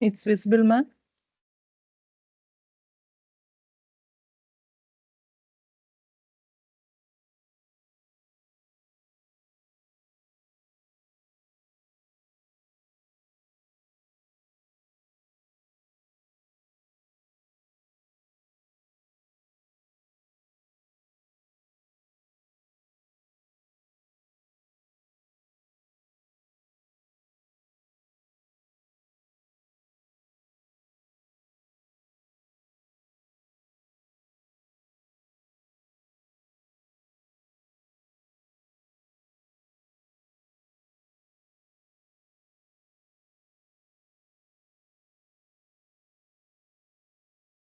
It's visible, ma'am.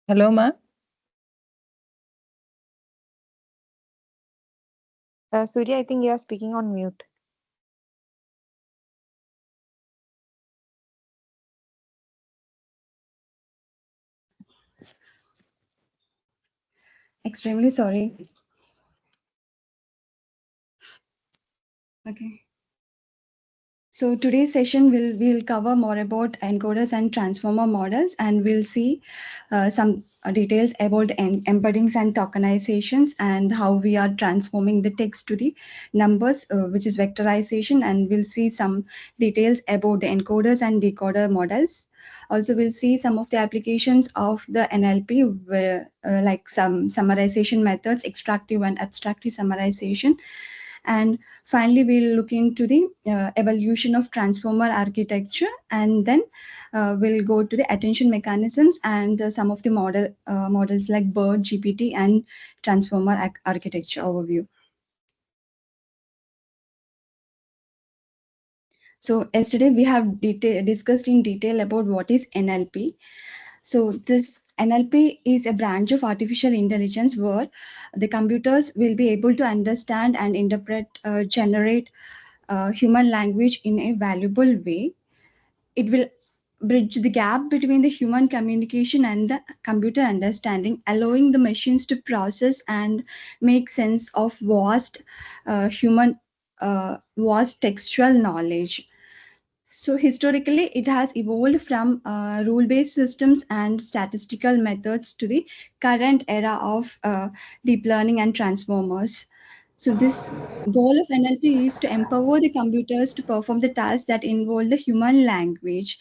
Hello, ma'am. Surya, I think you are speaking on mute. Extremely sorry. Okay. So today's session will cover more about encoders and transformer models, and we'll see some details about embeddings and tokenizations and how we are transforming the text to the numbers, which is vectorization, and we'll see some details about the encoders and decoder models. Also, we'll see some of the applications of the NLP, where, like some summarization methods, extractive and abstractive summarization, and finally we'll look into the evolution of transformer architecture, and then we'll go to the attention mechanisms and some of the models like bird gpt and transformer architecture overview. So yesterday we have discussed in detail about what is nlp. So this NLP is a branch of artificial intelligence where the computers will be able to understand and interpret, generate human language in a valuable way. It will bridge the gap between the human communication and the computer understanding, allowing the machines to process and make sense of vast textual knowledge. So historically, it has evolved from rule-based systems and statistical methods to the current era of deep learning and transformers. So this goal of NLP is to empower the computers to perform the tasks that involve the human language.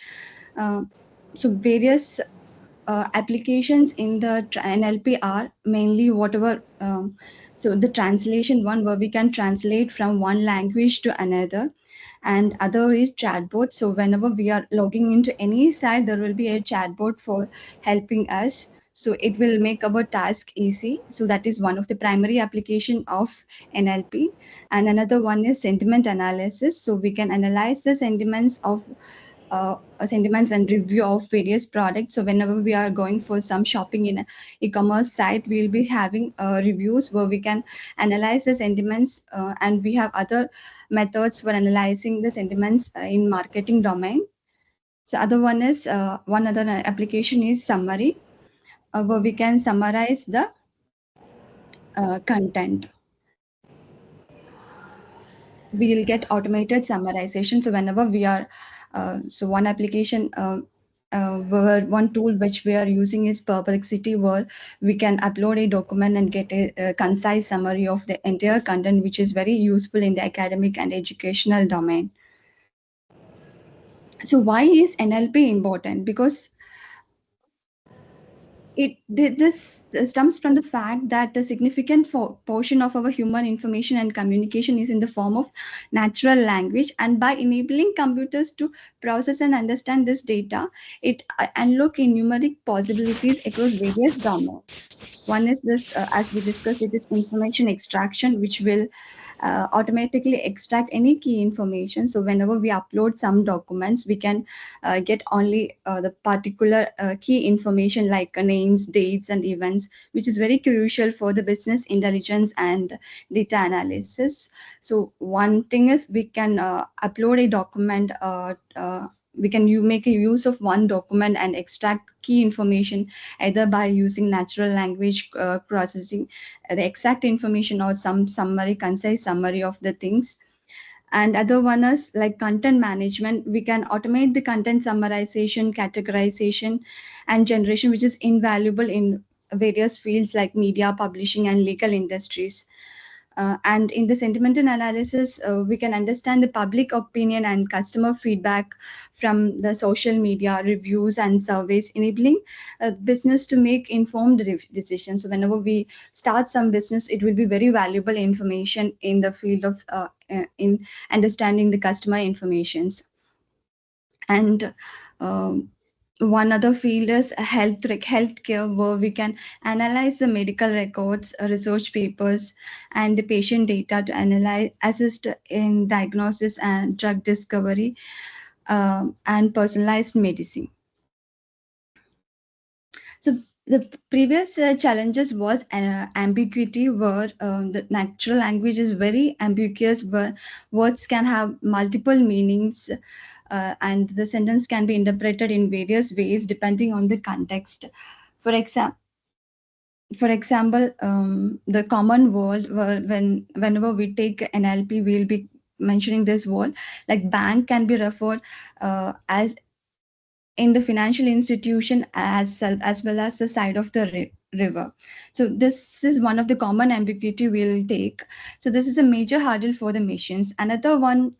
Uh, so various applications in the NLP are mainly whatever. So the translation one, where we can translate from one language to another, and other is chatbot. So whenever we are logging into any site, there will be a chatbot for helping us. So it will make our task easy. So that is one of the primary application of NLP. And another one is sentiment analysis. So we can analyze the sentiments of sentiments and review of various products. So whenever we are going for some shopping in an e-commerce site, we'll be having reviews where we can analyze the sentiments, and we have other methods for analyzing the sentiments in marketing domain. So other one is one other application is summary, where we can summarize the content. We'll get automated summarization. So whenever we are so one application where one tool which we are using is perplexity, where we can upload a document and get a concise summary of the entire content, which is very useful in the academic and educational domain. So why is NLP important? Because this stems from the fact that a significant portion of our human information and communication is in the form of natural language, and by enabling computers to process and understand this data, it unlock in numeric possibilities across various domains. One is this, as we discussed, it is information extraction, which will automatically extract any key information. So whenever we upload some documents, we can get only the particular key information like names, dates, and events, which is very crucial for the business intelligence and data analysis. So one thing is we can upload a document. We can make a use of one document and extract key information either by using natural language processing the exact information or some summary, concise summary of the things. And other one is like content management. We can automate the content summarization, categorization, and generation, which is invaluable in various fields like media, publishing, and legal industries. And in the sentimental analysis, we can understand the public opinion and customer feedback from the social media reviews and surveys, enabling business to make informed decisions. So whenever we start some business, it will be very valuable information in the field of in understanding the customer informations. And um, one other field is healthcare, where we can analyze the medical records, research papers, and the patient data to analyze, assist in diagnosis and drug discovery, and personalized medicine. So the previous challenges was ambiguity, where the natural language is very ambiguous, where words can have multiple meanings, and the sentence can be interpreted in various ways depending on the context. For example, the common word, where whenever we take NLP, we'll be mentioning this word. Like bank can be referred as in the financial institution as well as the side of the river. So this is one of the common ambiguity we'll take. So this is a major hurdle for the machines. Another one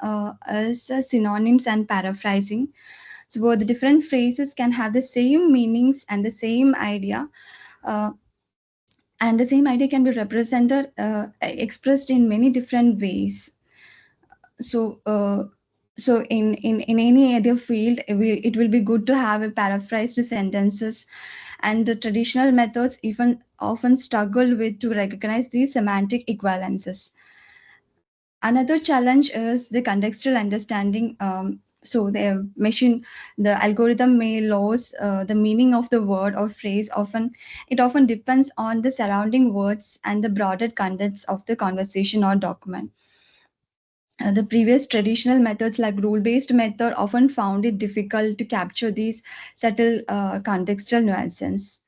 is synonyms and paraphrasing. So where the different phrases can have the same meanings uh, and the same idea can be represented, expressed in many different ways. So in any other field, it will be good to have a paraphrased sentences, and the traditional methods even often struggle with to recognize these semantic equivalences. Another challenge is the contextual understanding. So the algorithm may lose the meaning of the word or phrase. Often depends on the surrounding words and the broader context of the conversation or document. The previous traditional methods like rule-based method often found it difficult to capture these subtle contextual nuances.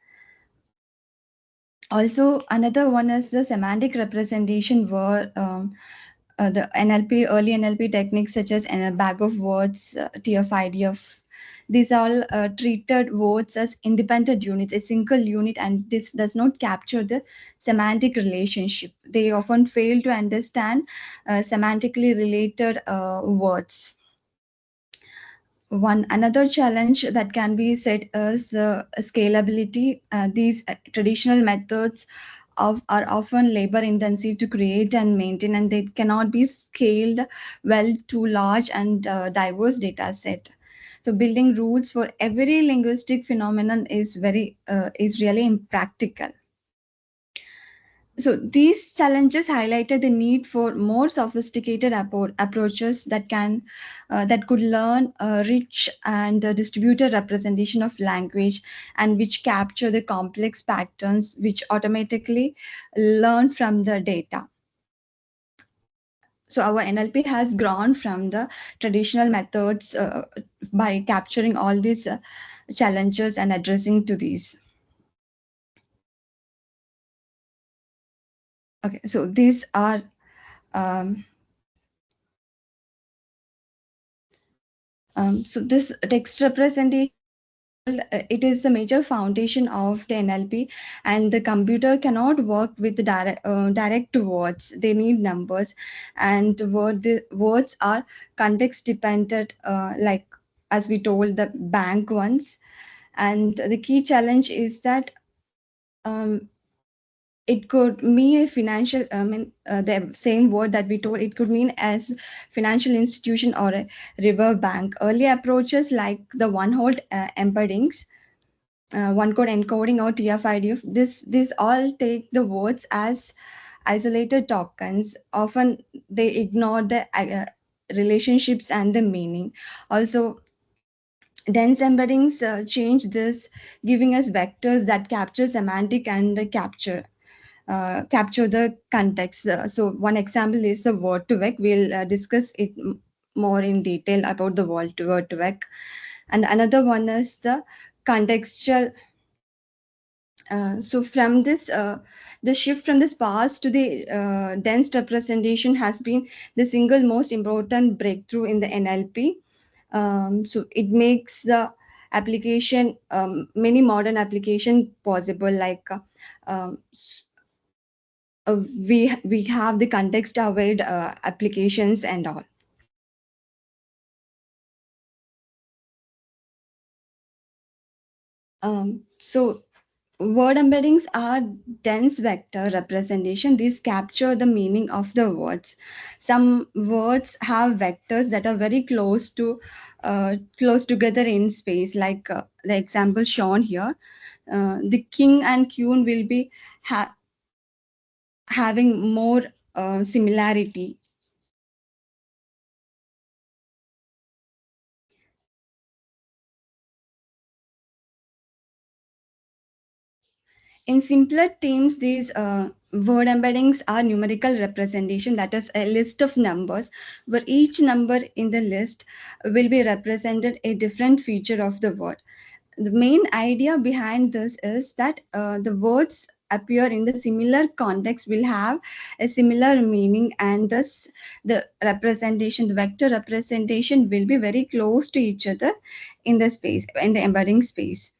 Also, another one is the semantic representation, where the early NLP techniques such as a bag of words, TF-IDF, these all treated words as independent units, a single unit, and this does not capture the semantic relationship. They often fail to understand semantically related words. One another challenge that can be set is scalability. These traditional methods are often labor intensive to create and maintain, and they cannot be scaled well to large and diverse data set. So building rules for every linguistic phenomenon is really impractical. So these challenges highlighted the need for more sophisticated approaches that could learn rich and distributed representation of language, and which capture the complex patterns which automatically learn from the data. So our NLP has grown from the traditional methods by capturing all these challenges and addressing to these. Okay, so these are um, so this text representation, it is the major foundation of the NLP, and the computer cannot work with direct words. They need numbers, and the words are context dependent, like as we told the bank ones. And the key challenge is that um, it could mean a financial, the same word that we told, it could mean as financial institution or a river bank. Early approaches like the one hot embeddings, one code encoding or TF-IDF, this all take the words as isolated tokens. Often they ignore the relationships and the meaning. Also, dense embeddings change this, giving us vectors that capture semantic and capture the context. So one example is the word to vec. We'll discuss it more in detail about the word to vec. And another one is the contextual So from this, the shift from the sparse to the dense representation has been the single most important breakthrough in the NLP. So it makes the application, many modern application possible, like um, we have the context aware applications and all. So word embeddings are dense vector representation. These capture the meaning of the words. Some words have vectors that are very close together in space, like the example shown here. The king and queen will be having more similarity. In simpler terms, these word embeddings are numerical representation, that is a list of numbers where each number in the list will be represented a different feature of the word. The main idea behind this is that the words appear in the similar context will have a similar meaning, and thus the vector representation will be very close to each other in the space, in the embedding space.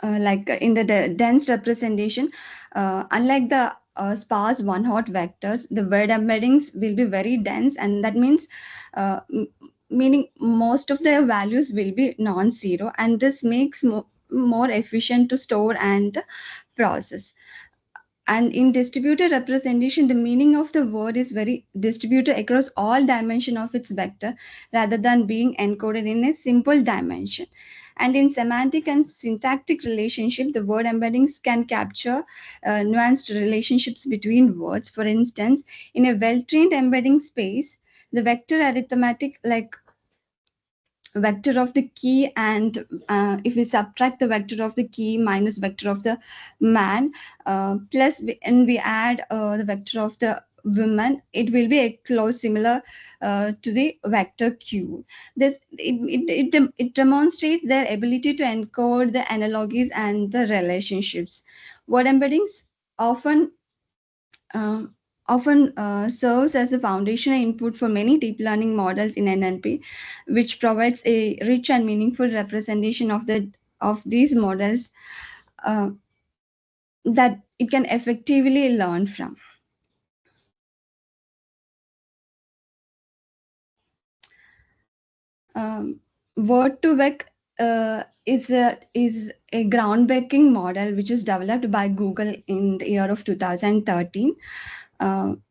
Like in the dense representation, unlike the sparse one hot vectors, the word embeddings will be very dense, and that means uh, m- meaning most of their values will be non-zero, and this makes more efficient to store and process. And in distributed representation, the meaning of the word is very distributed across all dimension of its vector rather than being encoded in a simple dimension. And in semantic and syntactic relationship, the word embeddings can capture nuanced relationships between words. For instance, in a well-trained embedding space, the vector arithmetic, like vector of the key, and if we subtract the vector of the key minus vector of the man, and we add the vector of the woman, it will be a close similar to the vector q. It demonstrates their ability to encode the analogies and the relationships. Word embeddings often uh, often serves as a foundational input for many deep learning models in NLP, which provides a rich and meaningful representation of these models uh, that it can effectively learn from. Word to Vec is a groundbreaking model which is developed by Google in the year of 2013,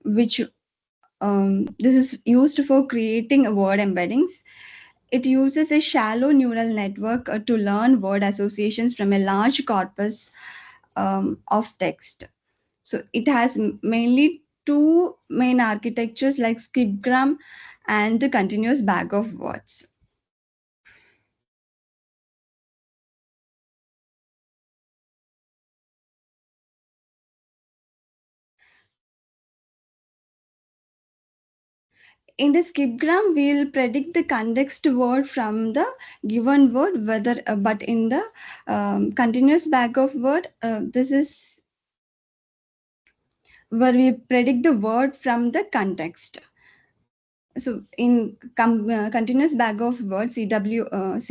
which this is used for creating word embeddings. It uses a shallow neural network to learn word associations from a large corpus of text. So it has mainly two main architectures, like skipgram and the continuous bag of words. In the skipgram, we'll predict the context word from the given word, whether but in the continuous bag of word, this is where we predict the word from the context. So in continuous bag of words, CBW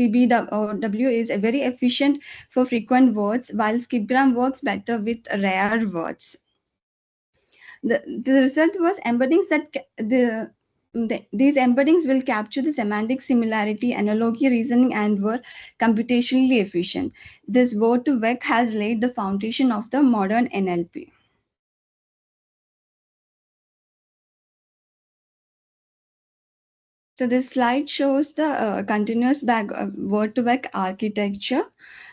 is a very efficient for frequent words, while skipgram works better with rare words. The result was embeddings that these embeddings will capture the semantic similarity, analogy reasoning, and were computationally efficient. This word to vec has laid the foundation of the modern NLP. So this slide shows the continuous bag word to vec architecture.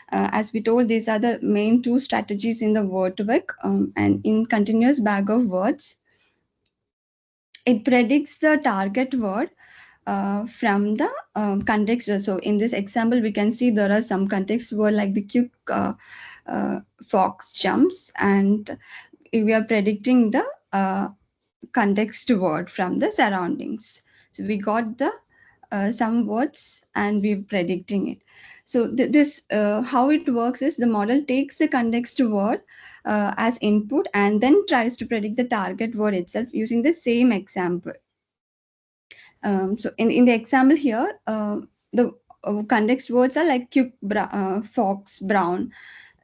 As we told, these are the main two strategies in the word to vec, and in continuous bag of words, it predicts the target word from the context. So in this example, we can see there are some context word like the quick fox jumps, and we are predicting the context word from the surroundings. So we got the some words and we're predicting it. So this how it works is the model takes the context word as input and then tries to predict the target word itself using the same example. So in the example here, the context words are like fox, brown,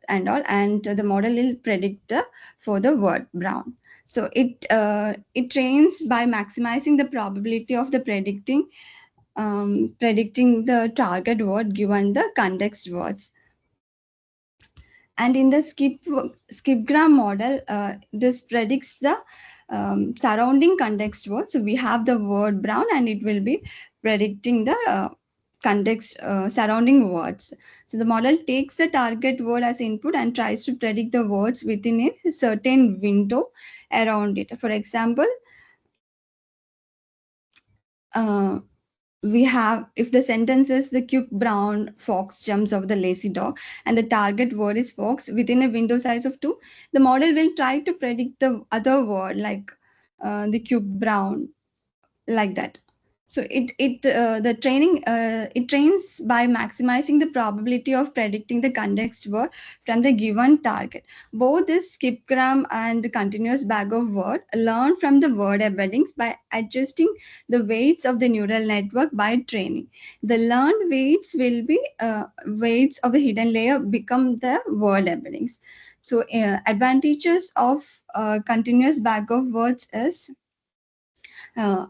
and all, and the model will predict for the word brown. So it trains by maximizing the probability of the predicting the target word given the context words. And in the skipgram model, this predicts the surrounding context word. So we have the word brown, and it will be predicting the context surrounding words. So the model takes the target word as input and tries to predict the words within a certain window around it. For example, uh, we have, if the sentence is the cute brown fox jumps over the lazy dog and the target word is fox within a window size of 2, the model will try to predict the other word like the cute brown, like that. So the training it trains by maximizing the probability of predicting the context word from the given target. Both this skipgram and the continuous bag of word learn from the word embeddings by adjusting the weights of the neural network by training. The learned weights will be weights of the hidden layer become the word embeddings. So advantages of continuous bag of words is uh,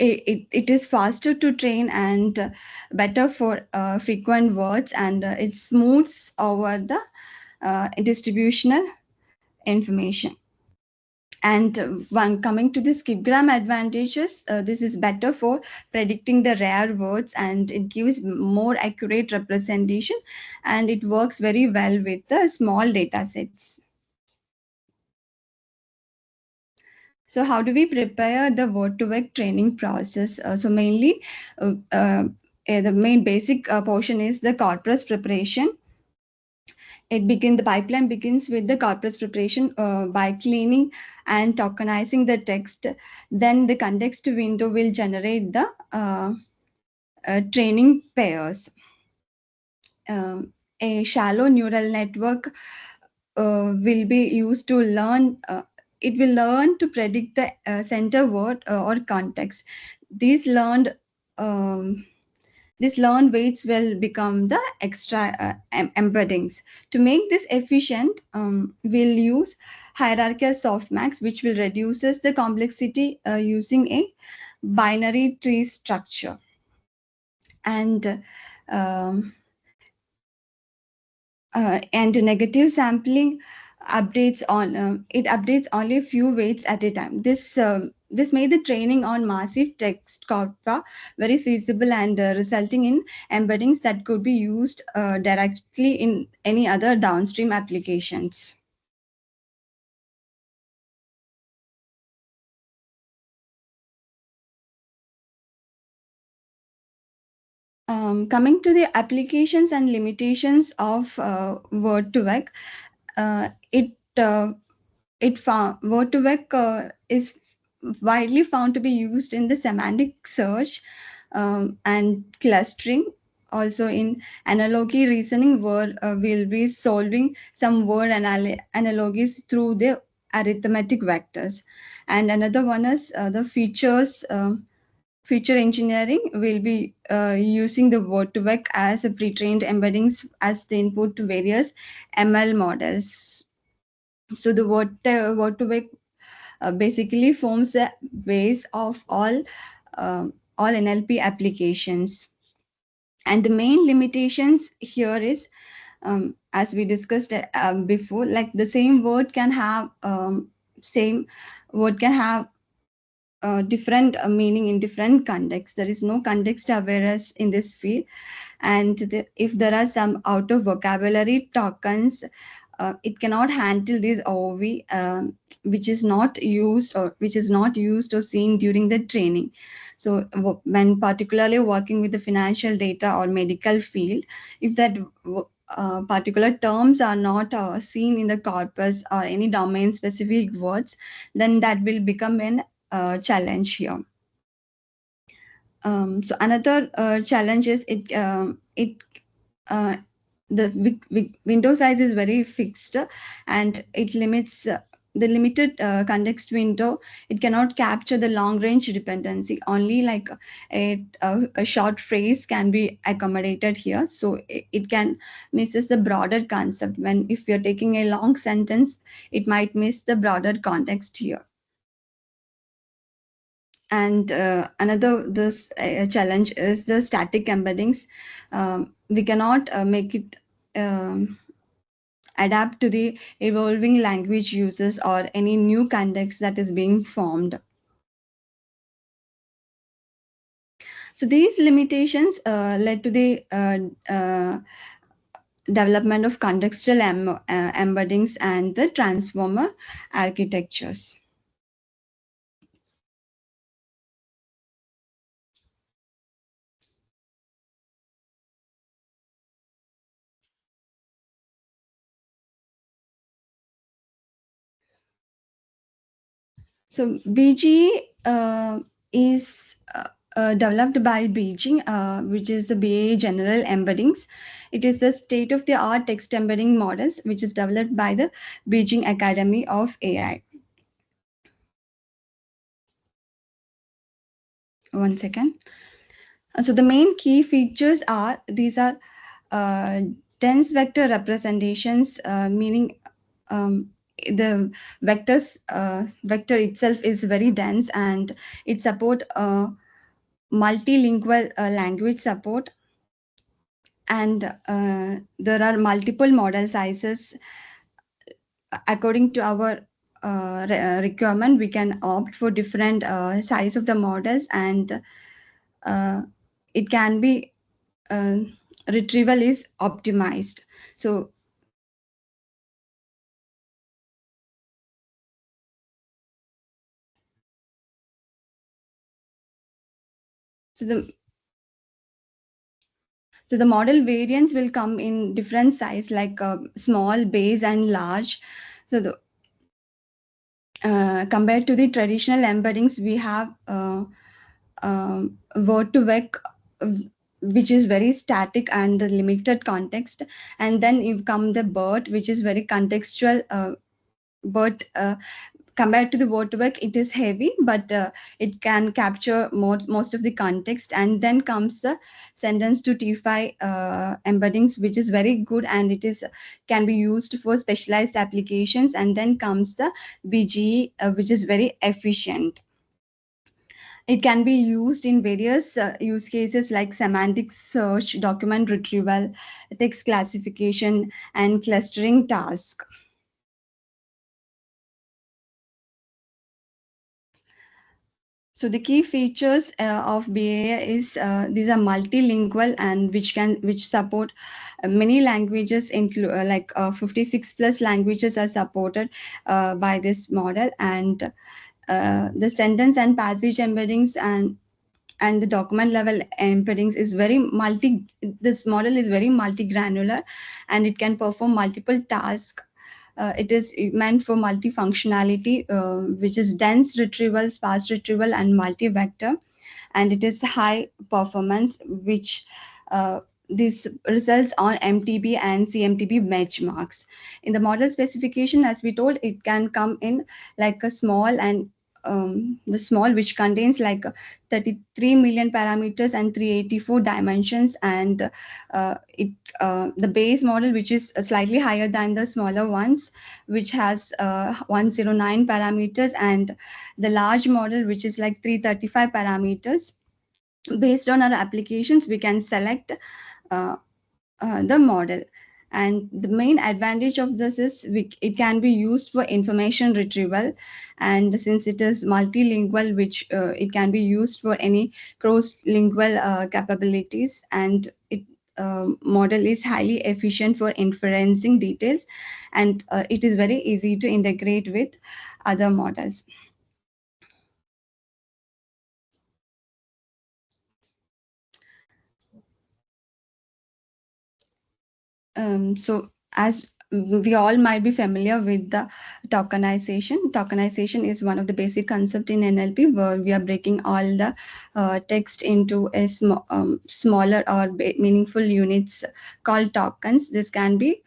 it is faster to train and better for frequent words, and it smooths over the distributional information. And one coming to the skipgram advantages, this is better for predicting the rare words and it gives more accurate representation, and it works very well with the small data sets. So how do we prepare the word to vec training process? So mainly, the main basic portion is the corpus preparation. The pipeline begins with the corpus preparation by cleaning and tokenizing the text. Then the context window will generate the training pairs. A shallow neural network will be used to learn. It will learn to predict the center word or context. These learned um, these learned weights will become the extra embeddings. To make this efficient, we'll use hierarchical softmax, which will reduces the complexity using a binary tree structure. And and negative sampling updates only a few weights at a time. This made the training on massive text corpora very feasible and resulting in embeddings that could be used directly in any other downstream applications. Coming to the applications and limitations of word2vec, it word2vec is widely found to be used in the semantic search and clustering. Also in analogy reasoning, where we'll be solving some word analogies through the arithmetic vectors. And another one is the feature engineering will be using the word2vec as a pre-trained embeddings as the input to various ML models. So the word2vec basically forms the base of all NLP applications. And the main limitations here is, as we discussed before, like the same word can have different meaning in different contexts. There is no context awareness in this field, and if there are some out of vocabulary tokens, it cannot handle this OV, which is not used or seen during the training. So when particularly working with the financial data or medical field, if that particular terms are not seen in the corpus or any domain specific words, then that will become an challenge here. So another challenge is it uh, the window size is very fixed, and it limits the limited context window. It cannot capture the long range dependency. Only like a short phrase can be accommodated here, so it can misses the broader concept. When if you're taking a long sentence, it might miss the broader context here. And another this challenge is the static embeddings. We cannot make it um, adapt to the evolving language uses or any new context that is being formed. So these limitations led to the development of contextual embeddings and the transformer architectures. So BG is developed by Beijing, which is the BA General Embeddings. It is the state-of-the-art text embedding models, which is developed by the Beijing Academy of AI. One second. So the main key features are these are uh, dense vector representations, meaning um, the vector itself is very dense, and it support multilingual language support, and there are multiple model sizes. According to our requirement, we can opt for different size of the models, and uh, it can be uh, retrieval is optimized. So so the so the model variants will come in different size, like small, base, and large. So the compared to the traditional embeddings, we have word to vec, uh, which is very static and limited context, and then you come the BERT, which is very contextual. But compared to the word to vec, it is heavy, but it can capture most of the context. And then comes the sentence to T5 embeddings, which is very good, and it is can be used for specialized applications. And then comes the BGE, which is very efficient. It can be used in various use cases like semantic search, document retrieval, text classification, and clustering task. So the key features of BAA is these are multilingual, and which support many languages, include 56 plus languages are supported by this model. And the sentence and passage embeddings and the document level embeddings is very multi. This model is very multi granular, and it can perform multiple tasks. It is meant for multifunctionality, which is dense retrieval, sparse retrieval, and multi-vector. And it is high performance, which this results on MTB and CMTB benchmarks. In the model specification, as we told, it can come in like a small, and the small, which contains like 33 million parameters and 384 dimensions. And it the base model, which is slightly higher than the smaller ones, which has 109 parameters, and the large model, which is like 335 parameters. Based on our applications, we can select uh, the model. And the main advantage of this is it can be used for information retrieval, and since it is multilingual, which it can be used for any cross-lingual capabilities. And it model is highly efficient for inferencing details, and it is very easy to integrate with other models. So as we all might be familiar with the tokenization. Tokenization is one of the basic concept in NLP where we are breaking all the text into a smaller or meaningful units called tokens. This can be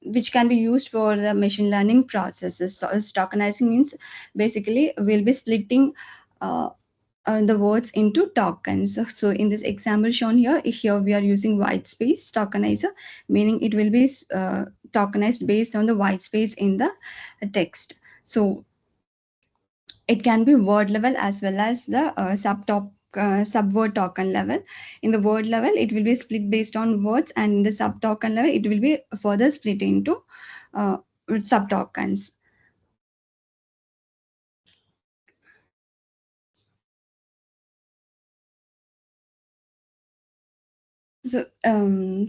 which can be used for the machine learning processes. So tokenizing means basically we'll be splitting uh, the words into tokens. So in this example shown here we are using white space tokenizer, meaning it will be tokenized based on the white space in the text. So it can be word level as well as the subword token level. In the word level, it will be split based on words, and in the sub token level, it will be further split into uh, sub tokens. So um,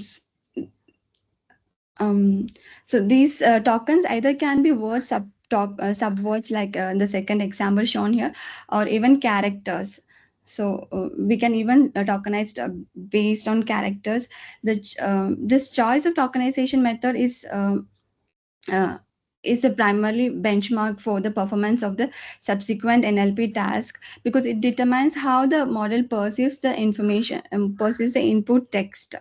so these tokens either can be words, subwords like the second example shown here, or even characters. So we can even tokenize based on characters. This choice of tokenization method uh, is the primarily benchmark for the performance of the subsequent NLP task, because it determines how the model perceives the information, perceives the input text.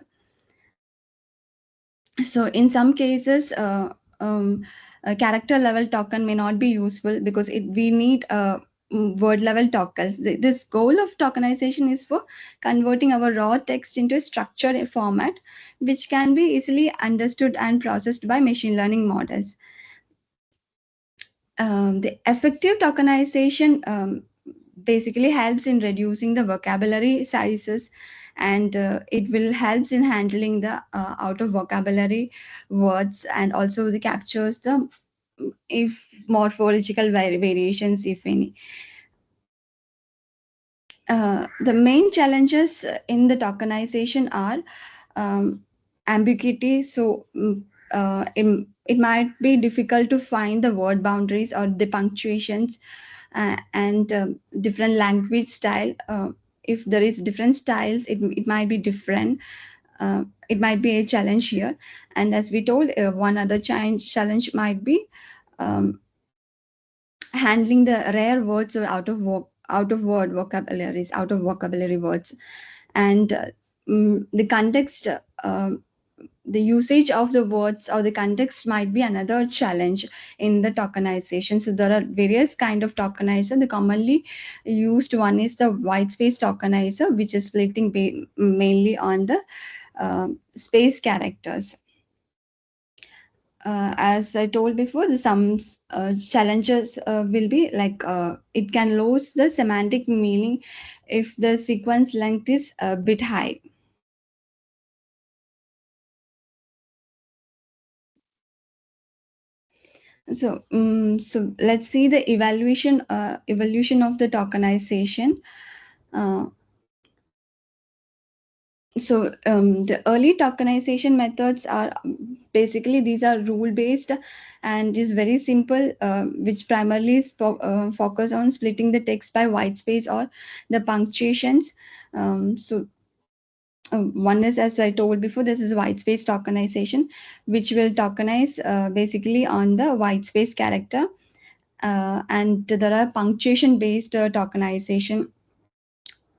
So in some cases a character level token may not be useful because we need word level tokens. This goal of tokenization is for converting our raw text into a structured format which can be easily understood and processed by machine learning models. The effective tokenization basically helps in reducing the vocabulary sizes, and it will helps in handling the out of vocabulary words, and also the captures the if morphological variations if any. The main challenges in the tokenization are um, ambiguity. So it might be difficult to find the word boundaries or the punctuations, and different language style. If there is different styles, it might be different. It might be a challenge here. And as we told, one other challenge might be um, handling the rare words or out of word vocabularies, out of vocabulary words, and the context. The usage of the words or the context might be another challenge in the tokenization. So there are various kind of tokenizer. The commonly used one is the white space tokenizer, which is splitting mainly on the space characters. As I told before, the some challenges will be like it can lose the semantic meaning if the sequence length is a bit high. So let's see the evolution of the tokenization. Uh, the early tokenization methods are basically these are rule based and is very simple, which primarily focus on splitting the text by white space or the punctuations. One is, as I told before, this is white space tokenization, which will tokenize basically on the white space character. And there are punctuation based tokenization,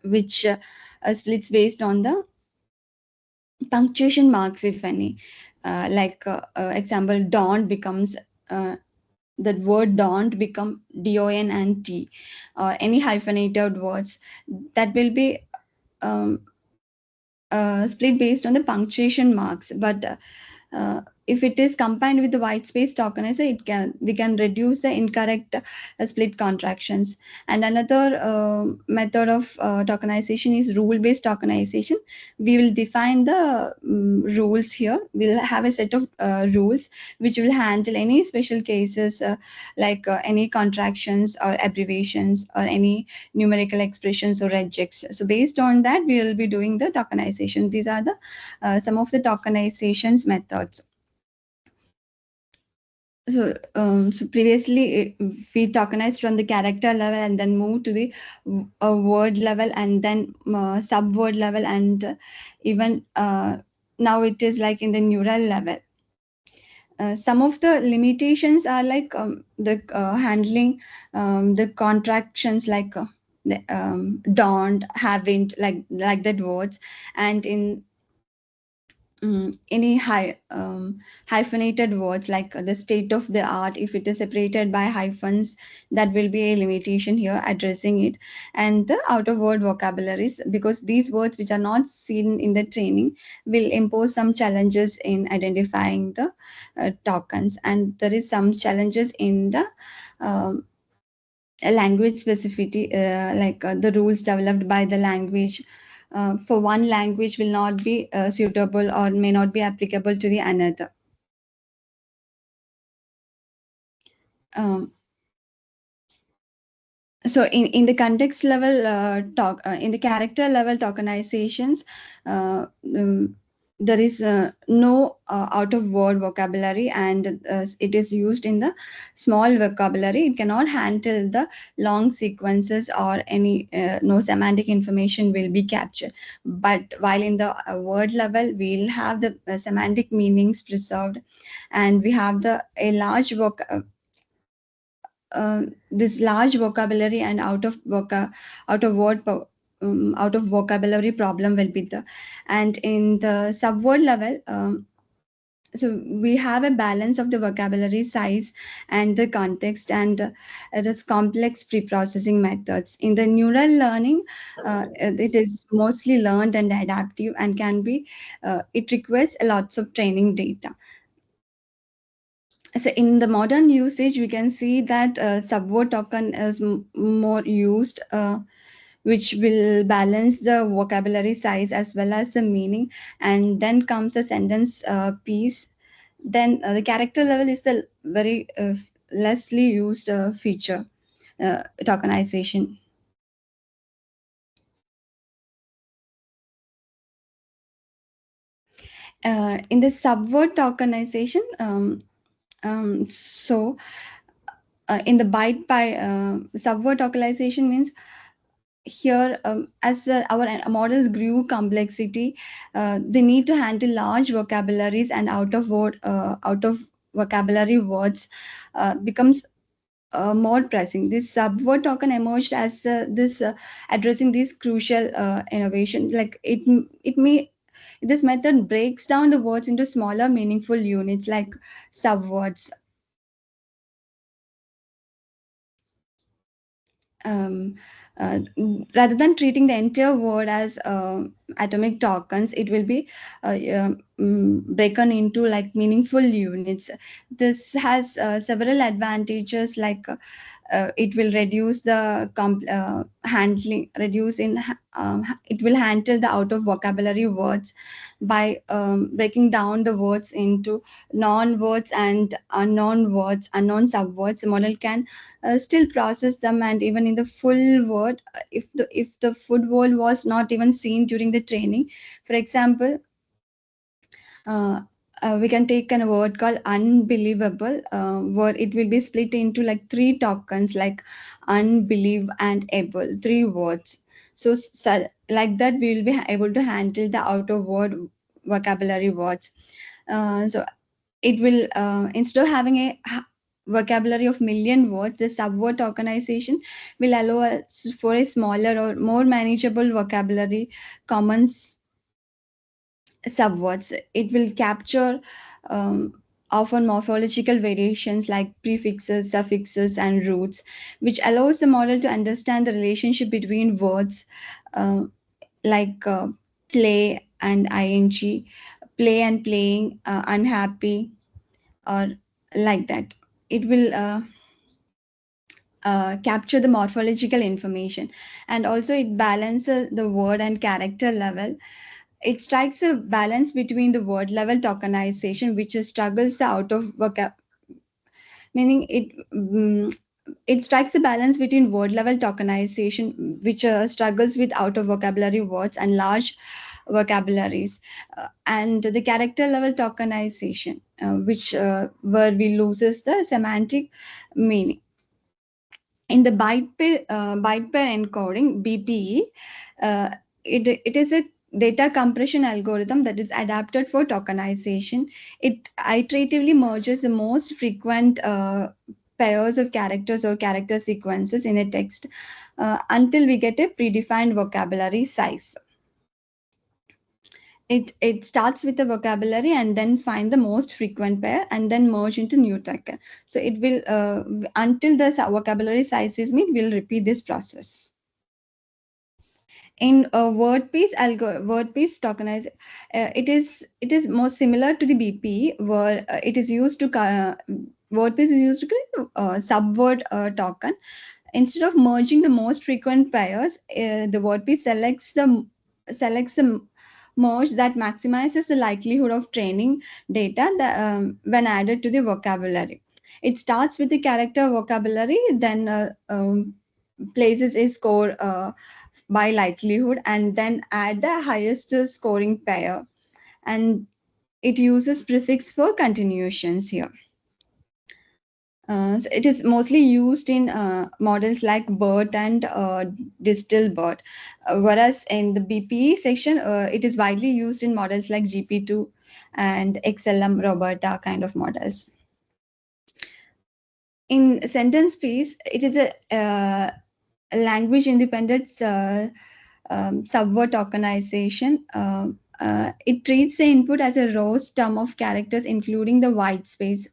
which splits based on the punctuation marks, if any. Example, don't becomes that word don't become don and t, or any hyphenated words that will be um, split based on the punctuation marks. But if it is combined with the white space tokenizer, we can reduce the incorrect split contractions. And another method of tokenization is rule based tokenization. We will define the rules here. We'll have a set of rules which will handle any special cases, like any contractions or abbreviations or any numerical expressions or regex. So based on that, we will be doing the tokenization. These are the some of the tokenizations methods. So previously we tokenized from the character level and then moved to the word level and then sub word level, and even now it is like in the neural level. some of the limitations are like the handling the contractions like don't, haven't, like that words, and in any hyphenated words like the state of the art, if it is separated by hyphens, that will be a limitation here addressing it. And the out of word vocabularies, because these words which are not seen in the training will impose some challenges in identifying the tokens, and there is some challenges in the um, language specificity, the rules developed by the language for one language will not be suitable or may not be applicable to the another. Um, so in the context level in the character level tokenizations, uh, um, there is no out of word vocabulary, and it is used in the small vocabulary. It cannot handle the long sequences or any no semantic information will be captured. But while in the word level we'll have the semantic meanings preserved, and we have the a large this large vocabulary, and out of out of vocabulary problem will be the. And in the subword level, so we have a balance of the vocabulary size and the context, and it is complex pre-processing methods. In the neural learning, it is mostly learned and adaptive and can be it requires a lots of training data. So in the modern usage, we can see that subword token is more used, which will balance the vocabulary size as well as the meaning. And then comes the sentence piece. Then the character level is the very lessly used feature tokenization. In the subword tokenization, in the byte by subword tokenization means here, as our models grew complexity, they need to handle large vocabularies, and out of vocabulary words becomes more pressing. This subword token emerged as this addressing these crucial innovation. Like it may this method breaks down the words into smaller meaningful units like subwords. um, Rather than treating the entire word as atomic tokens, it will be broken into like meaningful units. This has several advantages, like it will reduce the handling reduce in it will handle the out of vocabulary words by breaking down the words into non words and unknown subwords. The model can still process them, and even in the full word, if the food word was not even seen during the training. For example, uh, we can take a word called unbelievable, where it will be split into like three tokens, like unbelieve and able, three words. So like that we will be able to handle the out of word vocabulary words. So it will instead of having a vocabulary of million words, the subword tokenization will allow us for a smaller or more manageable vocabulary commons subwords. It will capture um, often morphological variations like prefixes, suffixes, and roots, which allows the model to understand the relationship between words, uh, like play and ing, play and playing, unhappy, or like that. It will capture the morphological information, and also it balances the word and character level. It strikes a balance between the word level tokenization, which struggles out of vocab, meaning it strikes a balance between word level tokenization, which struggles with out of vocabulary words and large vocabularies, and the character level tokenization, which where we loses the semantic meaning. In the byte pair encoding (BPE), uh, it is a data compression algorithm that is adapted for tokenization. It iteratively merges the most frequent pairs of characters or character sequences in a text until we get a predefined vocabulary size. It starts with the vocabulary and then find the most frequent pair and then merge into new token. So it will until the vocabulary size is met, will repeat this process. In word piece tokenize, it is more similar to the BP, where it is used to word piece is used to create subword token. Instead of merging the most frequent pairs, the word piece selects the merge that maximizes the likelihood of training data that, when added to the vocabulary. It starts with the character vocabulary, then places a score by likelihood, and then add the highest scoring pair. And it uses prefix for continuations here. So it is mostly used in models like BERT and distill BERT, whereas in the BPE section, it is widely used in models like GP2 and XLM Roberta kind of models. In sentence piece, it is a language independent subword tokenization. It treats the input as a raw sum of characters, including the white space.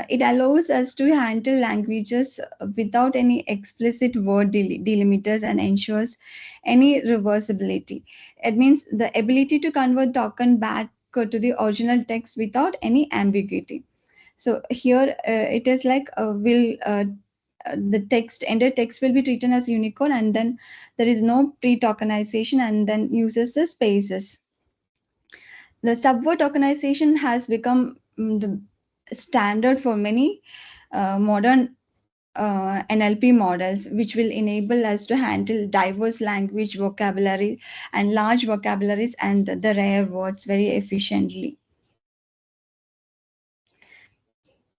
It allows us to handle languages without any explicit word delimiters and ensures any reversibility. It means the ability to convert token back to the original text without any ambiguity. So here it is like will the text will be treated as Unicode, and then there is no pre-tokenization, and then uses the spaces. The subword tokenization has become the standard for many modern NLP models, which will enable us to handle diverse language vocabulary and large vocabularies and the rare words very efficiently.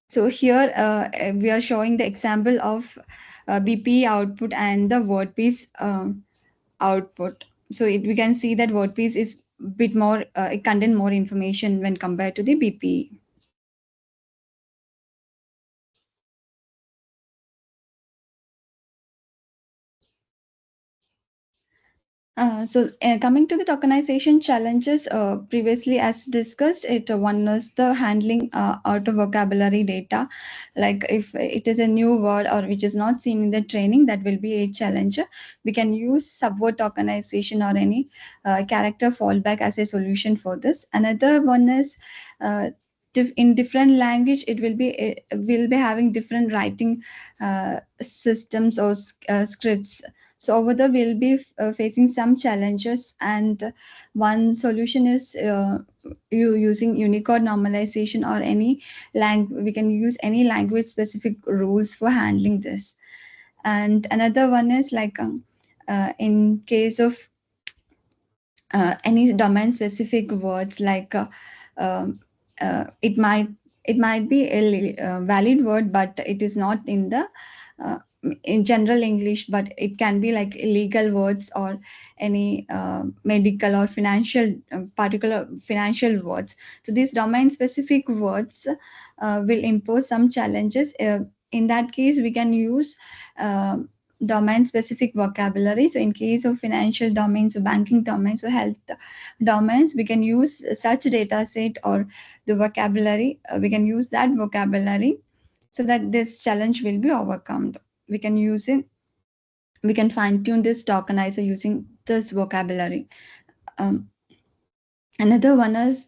So here we are showing the example of BP output and the word piece output. So we can see that word piece is bit more, it contain more information when compared to the BP. Coming to the tokenization challenges, previously as discussed, one is the handling out of vocabulary data. Like if it is a new word or which is not seen in the training, that will be a challenge. We can use subword tokenization or any character fallback as a solution for this. Another one is in different language, it will be having different writing systems or scripts. So over there, we'll be facing some challenges, and one solution is using Unicode normalization or any we can use any language specific rules for handling this. And another one is like in case of any domain specific words, like um, it might be a valid word, but it is not in the uh, in general English, but it can be like illegal words or any medical or financial particular financial words. So these domain specific words will impose some challenges. In that case, we can use uh, domain specific vocabulary. So in case of financial domains or banking domains or health domains, we can use such data set or the vocabulary. We can use that vocabulary so that this challenge will be overcome. We can use it. We can fine tune this tokenizer using this vocabulary. Um, Another one is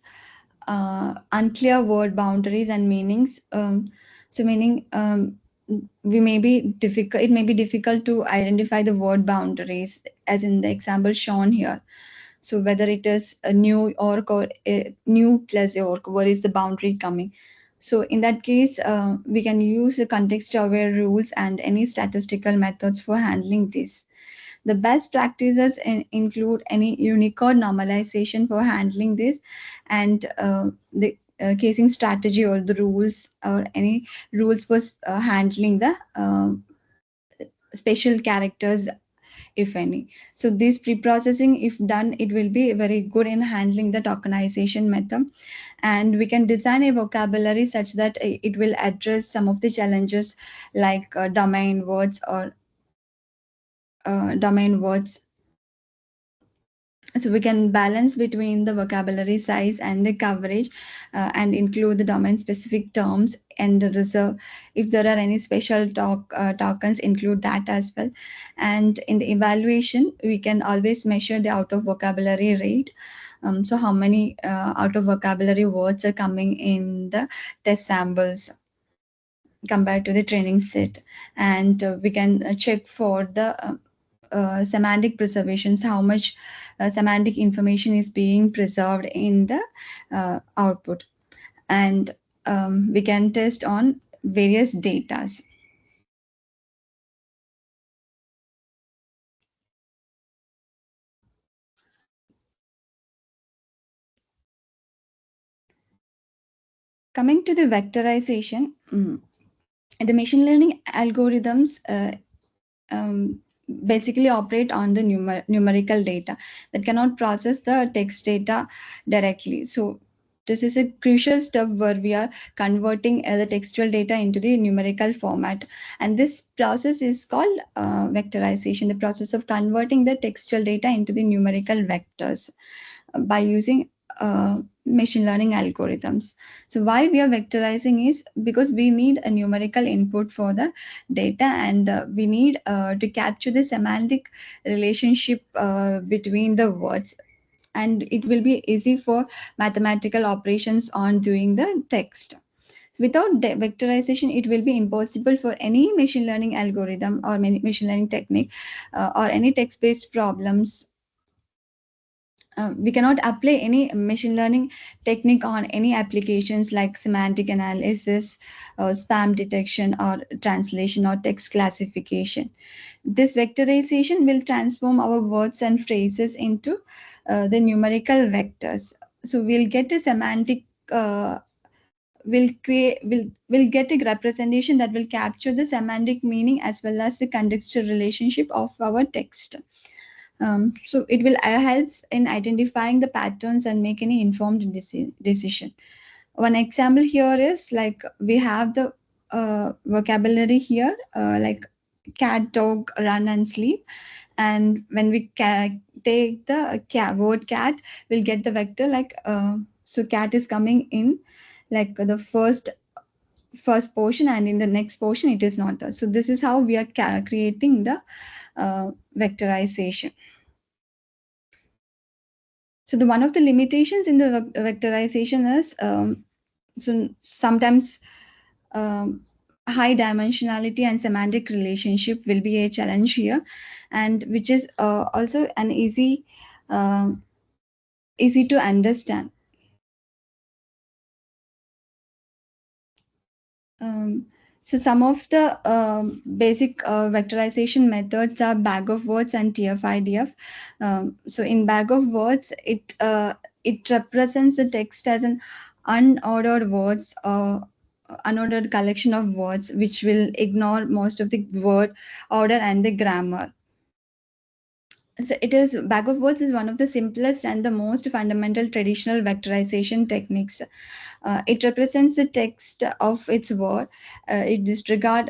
unclear word boundaries and meanings. So meaning we may be difficult. It may be difficult to identify the word boundaries, as in the example shown here. So whether it is a New York or a New plus York, where is the boundary coming? So in that case, we can use the context-aware rules and any statistical methods for handling this. The best practices include any Unicode normalization for handling this, and the casing strategy or the rules or any rules for handling the special characters if any. So this pre-processing, if done, it will be very good in handling the tokenization method. And we can design a vocabulary such that it will address some of the challenges like domain words or domain words. So we can balance between the vocabulary size and the coverage, and include the domain specific terms and the reserve. If there are any special tokens, include that as well. And in the evaluation, we can always measure the out of vocabulary rate. So how many out of vocabulary words are coming in the test samples compared to the training set. And we can check for the semantic preservations, how much semantic information is being preserved in the output. And we can test on various datas. Coming to the vectorization, the machine learning algorithms um, basically operate on the numerical data that cannot process the text data directly. So this is a crucial step where we are converting the textual data into the numerical format, and this process is called vectorization, the process of converting the textual data into the numerical vectors by using machine learning algorithms. So why we are vectorizing is because we need a numerical input for the data, and we need to capture the semantic relationship between the words, and it will be easy for mathematical operations on doing the text. Without vectorization, it will be impossible for any machine learning algorithm or machine learning technique or any text based problems. We cannot apply any machine learning technique on any applications like semantic analysis, spam detection, or translation or text classification. This vectorization will transform our words and phrases into the numerical vectors. So we'll get a semantic. Will get a representation that will capture the semantic meaning as well as the contextual relationship of our text. So it will helps in identifying the patterns and make any informed decision. One example here is like we have the vocabulary here, like cat, dog, run, and sleep. And when we take the word cat, we'll get the vector like so cat is coming in like the first portion, and in the next portion it is not there. So this is how we are creating the vectorization. So the one of the limitations in the vectorization is so sometimes um, high dimensionality and semantic relationship will be a challenge here, and which is also an um easy to understand. Um, so some of the basic vectorization methods are bag of words and TF-IDF. So in bag of words, it represents the text as an unordered words or unordered collection of words, which will ignore most of the word order and the grammar. So it is bag of words is one of the simplest and the most fundamental traditional vectorization techniques. It represents the text of its word. It disregard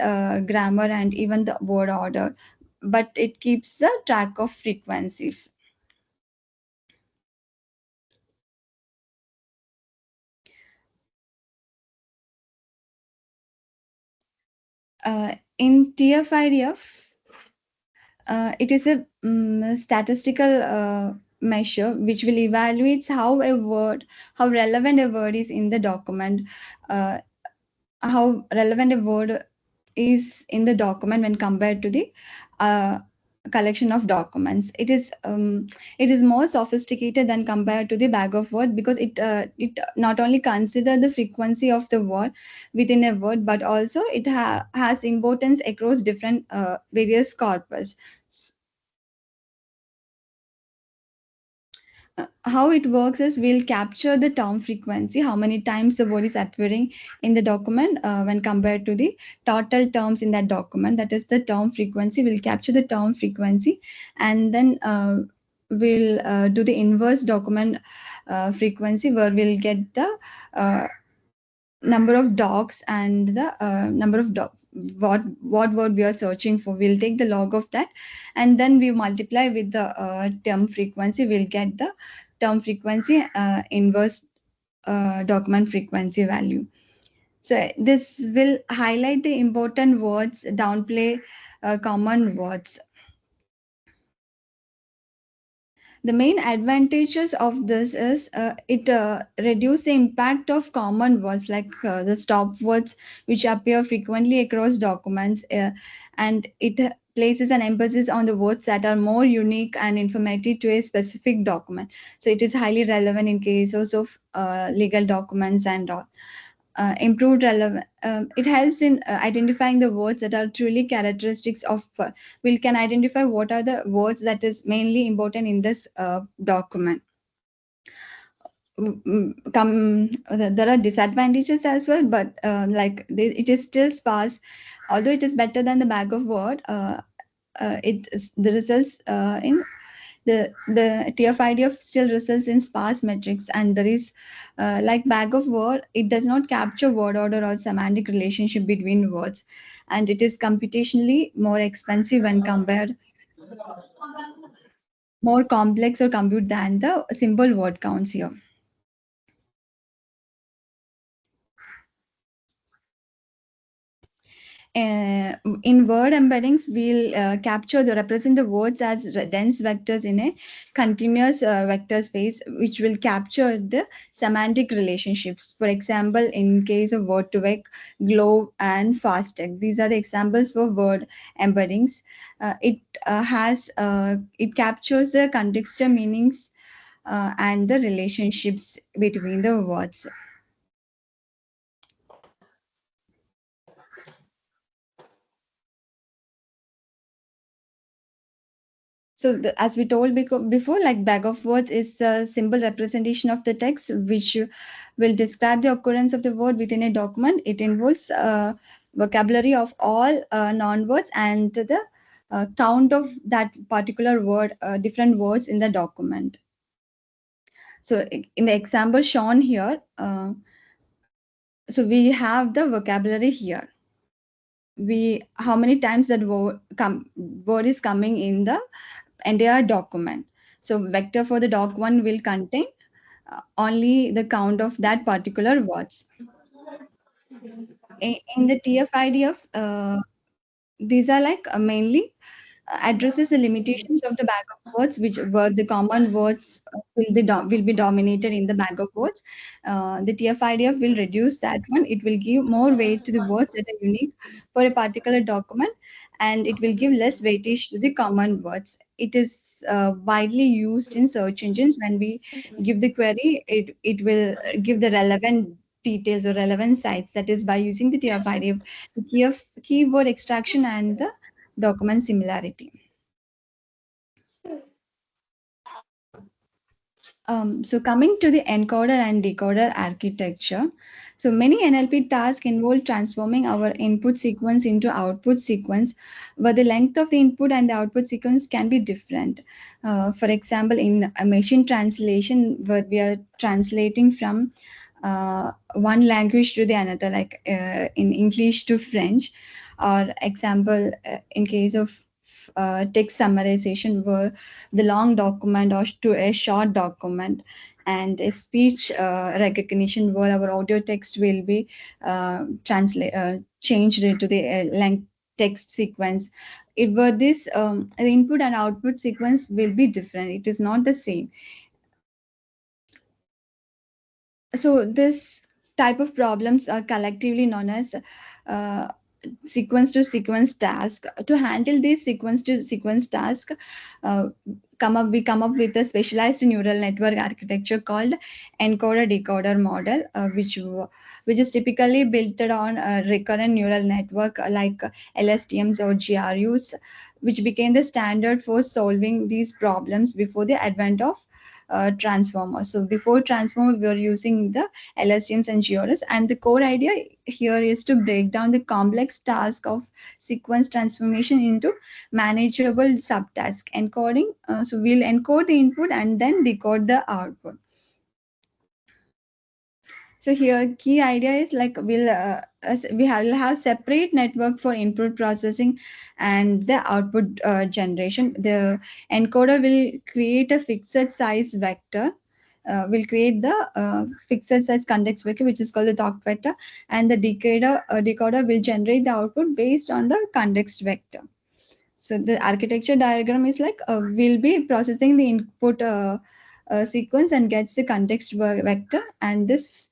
grammar and even the word order, but it keeps the track of frequencies. In TF-IDF, it is a statistical measure which will evaluate how relevant a word is in the document, uh, how relevant a word is in the document when compared to the uh, collection of documents. It is more sophisticated than compared to the bag of word, because it not only consider the frequency of the word within a word, but also it has importance across different various corpus. how it works is we'll capture the term frequency, how many times the word is appearing in the document when compared to the total terms in that document. That is the term frequency. We'll capture the term frequency, and then we'll do the inverse document frequency, where we'll get the uh, number of dogs and the number of what word we are searching for. We'll take the log of that, and then we multiply with the term frequency. We'll get the term frequency inverse document frequency value. So this will highlight the important words, downplay common words. The main advantages of this is it reduce the impact of common words, like the stop words which appear frequently across documents, and it places an emphasis on the words that are more unique and informative to a specific document. So it is highly relevant in cases of legal documents and all. Improved relevant, it helps in identifying the words that are truly characteristics of we can identify what are the words that is mainly important in this document. There are disadvantages as well, but it is still sparse. Although it is better than the bag of word, the results in the TF-IDF still results in sparse metrics, and there is like bag of word, it does not capture word order or semantic relationship between words, and it is computationally more expensive when compared, more complex or compute than the simple word counts here. In word embeddings, we'll capture the represent the words as dense vectors in a continuous vector space, which will capture the semantic relationships. For example, in case of word to vec, glow, and fast text, these are the examples for word embeddings. It captures the contextual meanings and the relationships between the words. So, as we told before, like bag of words is a simple representation of the text which will describe the occurrence of the word within a document. It involves vocabulary of all non-words and the count of that particular word, different words in the document. So, in the example shown here, so we have the vocabulary here. We how many times that word is coming in the entire document. So vector for the doc one will contain only the count of that particular words. In the TF-IDF, these are like mainly addresses the limitations of the bag of words, which were the common words will be dominated in the bag of words. The TF-IDF will reduce that one. It will give more weight to the words that are unique for a particular document, and it will give less weightage to the common words. It is widely used in search engines. When we give the query, it will give the relevant details or relevant sites. That is by using the TF-IDF, the keyword extraction and the document similarity. So coming to the encoder and decoder architecture, so many NLP tasks involve transforming our input sequence into output sequence, where the length of the input and the output sequence can be different. For example, in a machine translation, where we are translating from one language to the another, like in English to French, or example, in case of text summarization, where the long document or to a short document, and a speech recognition, where our audio text will be changed into the length text sequence. It were this the input and output sequence will be different. It is not the same. So this type of problems are collectively known as uh, sequence to sequence task. To handle this sequence to sequence task, uh, come up with a specialized neural network architecture called encoder decoder model, which is typically built on a recurrent neural network like LSTMs or GRUs, which became the standard for solving these problems before the advent of transformers. So before transformer, we were using the LSTMs and GRUs, and the core idea here is to break down the complex task of sequence transformation into manageable subtask encoding. So we'll encode the input and then decode the output. So here key idea is like we'll have separate network for input processing and the output generation. The encoder will create a fixed size vector. Will create the fixed size context vector, which is called the talk vector, and the decoder will generate the output based on the context vector. So the architecture diagram is like we'll be processing the input sequence and gets the context vector, and this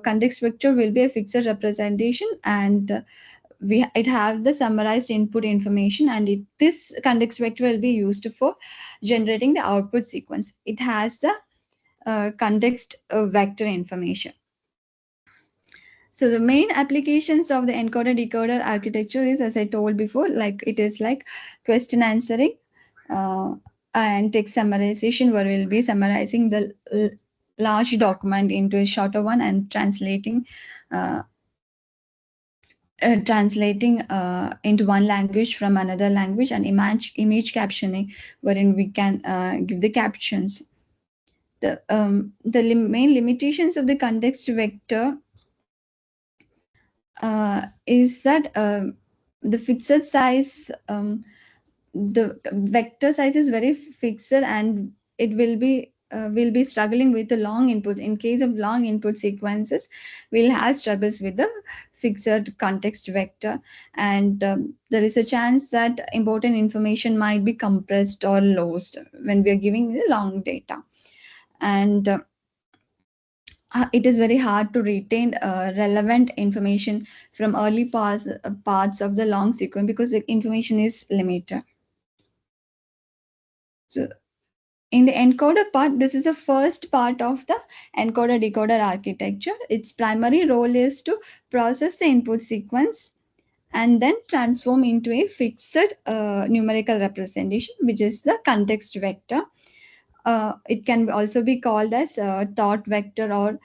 context vector will be a fixed representation, and we it have the summarized input information, and this context vector will be used for generating the output sequence. It has the context vector information. So the main applications of the encoder decoder architecture is, as I told before, like it is like question answering uh, and text summarization, where we'll be summarizing the large document into a shorter one and uh, translating into one language from another language, and image captioning, wherein we can give the captions. The main limitations of the context vector is that the fixed size, the vector size is very fixed, and it will be struggling with the long inputs. In case of long input sequences, we'll have struggles with the fixed context vector, and there is a chance that important information might be compressed or lost when we are giving the long data, and it is very hard to retain relevant information from early parts of the long sequence because the information is limited. So in the encoder part, this is the first part of the encoder decoder architecture. Its primary role is to process the input sequence and then transform into a fixed numerical representation, which is the context vector. It can also be called as thought vector or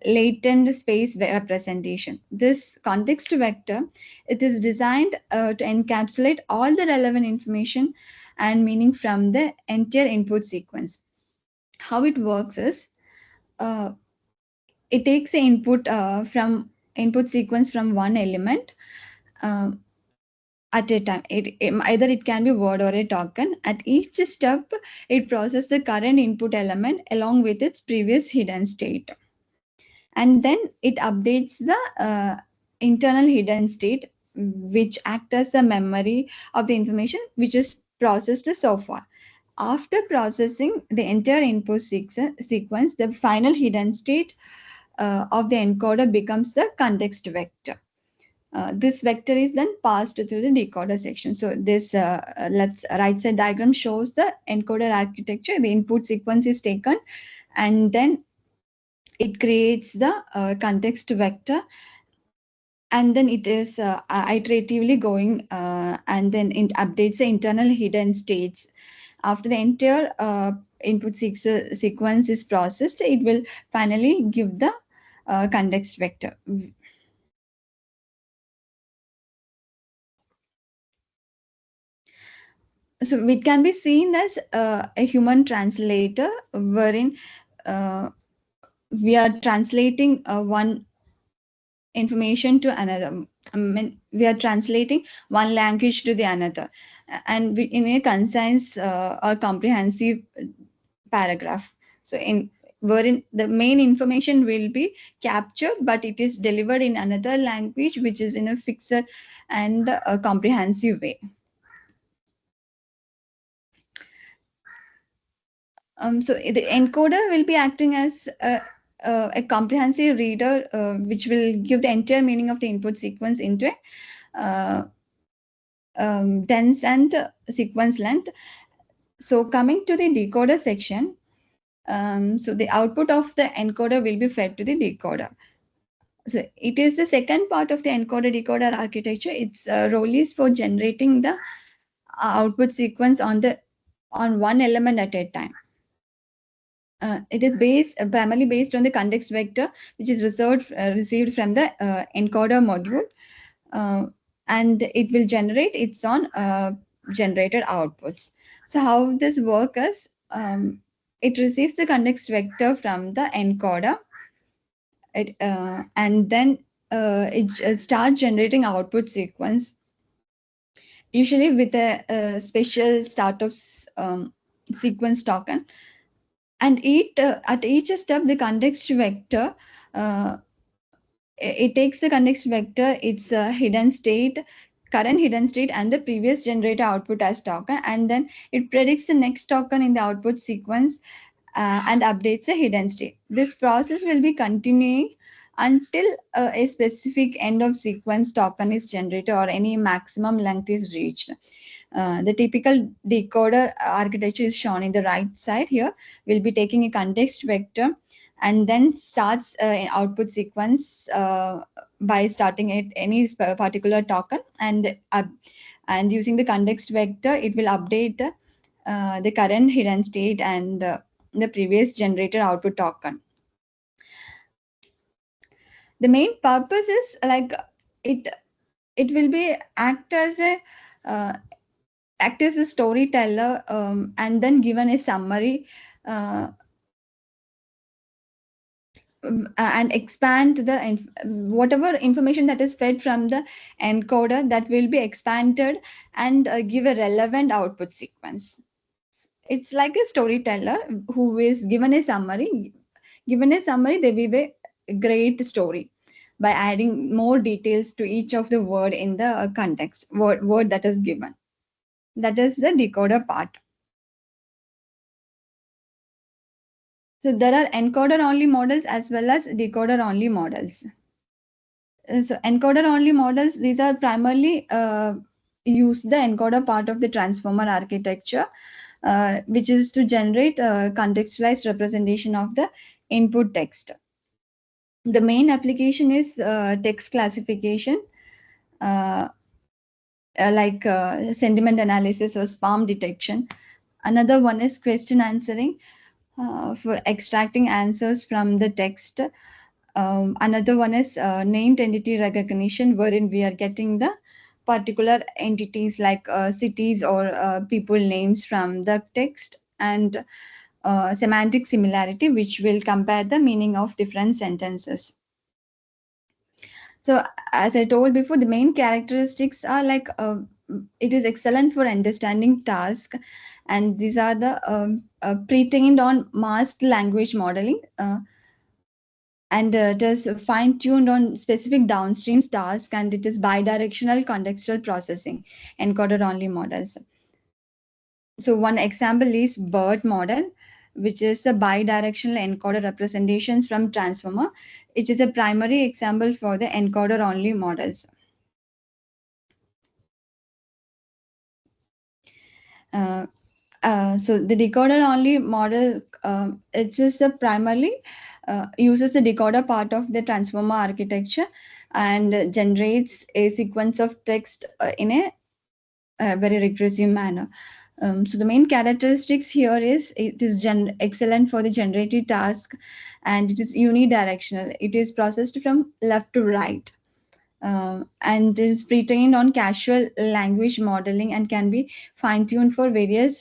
latent space representation. This context vector, it is designed to encapsulate all the relevant information and meaning from the entire input sequence. How it works is uh, it takes the input sequence from one element uh, at a time. Either it can be word or a token. At each step, it processes the current input element along with its previous hidden state, and then it updates the internal hidden state, which act as a memory of the information which is processed so far. After processing the entire input sequence, the final hidden state of the encoder becomes the context vector. This vector is then passed through the decoder section. So this left right side diagram shows the encoder architecture. The input sequence is taken, and then it creates the context vector, and then it is iteratively going, and then it updates the internal hidden states. After the entire sequence is processed, it will finally give the context vector. So it can be seen as a human translator, wherein uh, we are translating one information to another. I mean, we are translating one language to the another, and in a concise or comprehensive paragraph. So in wherein the main information will be captured, but it is delivered in another language, which is in a fixed and comprehensive way. So the encoder will be acting as a comprehensive reader, which will give the entire meaning of the input sequence into a dense and sequence length. So coming to the decoder section, so the output of the encoder will be fed to the decoder. So it is the second part of the encoder decoder architecture. Its role is for generating the output sequence on one element at a time. It is primarily based on the context vector, which is received from the encoder module, uh, and it will generate its own generated outputs. So how this works is, it receives the context vector from the encoder, and then it starts generating output sequence, usually with a special start of sequence token. And at each step, the context vector, uh, it takes the context vector, its hidden state, current hidden state, and the previous generator output as token, and then it predicts the next token in the output sequence, and updates the hidden state. This process will be continuing until a specific end of sequence token is generated or any maximum length is reached. The typical decoder architecture is shown in the right side here. We'll be taking a context vector and then starts an output sequence by starting at any particular token, and using the context vector, it will update the current hidden state and the previous generated output token. The main purpose is like it it will be uh, act as a storyteller, and then given a summary, uh, and expand whatever information that is fed from the encoder, that will be expanded and give a relevant output sequence. It's like a storyteller who is given a summary. Given a summary, they will be a great story by adding more details to each of the word in the context word that is given. That is the decoder part. So there are encoder only models as well as decoder only models. So encoder only models, these are primarily use the encoder part of the transformer architecture, which is to generate contextualized representation of the input text. The main application is text classification, uh, like sentiment analysis or spam detection. Another one is question answering, for extracting answers from the text. Another one is named entity recognition, wherein we are getting the particular entities like cities or people names from the text, and semantic similarity, which will compare the meaning of different sentences. So, as I told before, the main characteristics are like it is excellent for understanding task, and these are the pre-trained on masked language modeling. And it is fine-tuned on specific downstream tasks, and it is bidirectional contextual processing, encoder only models. So one example is BERT model, which is a bidirectional encoder representations from transformer. It is a primary example for the encoder only models. uh, so the decoder only model, it just primarily uses the decoder part of the transformer architecture, and generates a sequence of text in a very regressive manner. So the main characteristics here is it is excellent for the generative task, and it is unidirectional. It is processed from left to right, and is pre-trained on casual language modeling and can be fine-tuned for various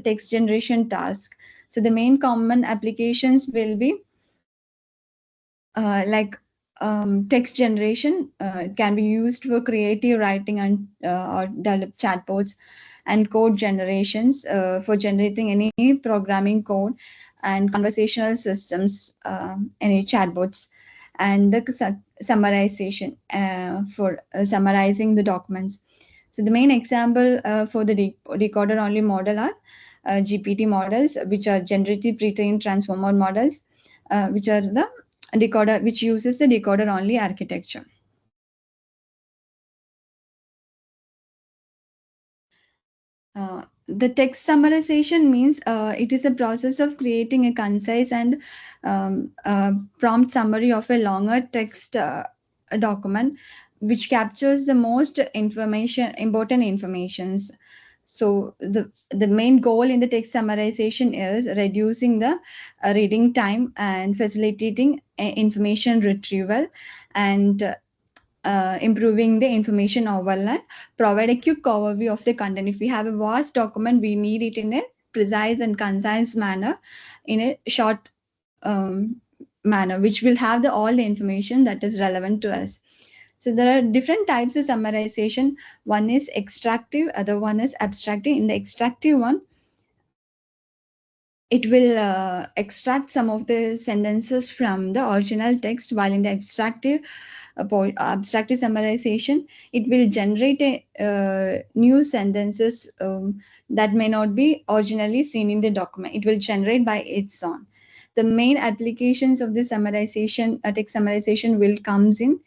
text generation tasks. So the main common applications will be like text generation, can be used for creative writing and or develop chatbots, and code generations for generating any programming code, and conversational systems, any chatbots, and the summarization, for summarizing the documents. So the main example for the decoder only model are GPT models, which are generative pre-trained transformer models, which are the decoder, which uses the decoder only architecture. The text summarization means it is a process of creating a concise and prompt summary of a longer text document, which captures the most important informations. So the main goal in the text summarization is reducing the reading time and facilitating information retrieval, and improving the information overload, provide a quick overview of the content. If we have a vast document, we need it in a precise and concise manner, in a short manner, which will have all the information that is relevant to us. So there are different types of summarization. One is extractive, other one is abstractive. In the extractive one, it will extract some of the sentences from the original text, while in the abstractive summarization, it will generate new sentences that may not be originally seen in the document. It will generate by its own. The main applications of this summarization, text summarization, will comes in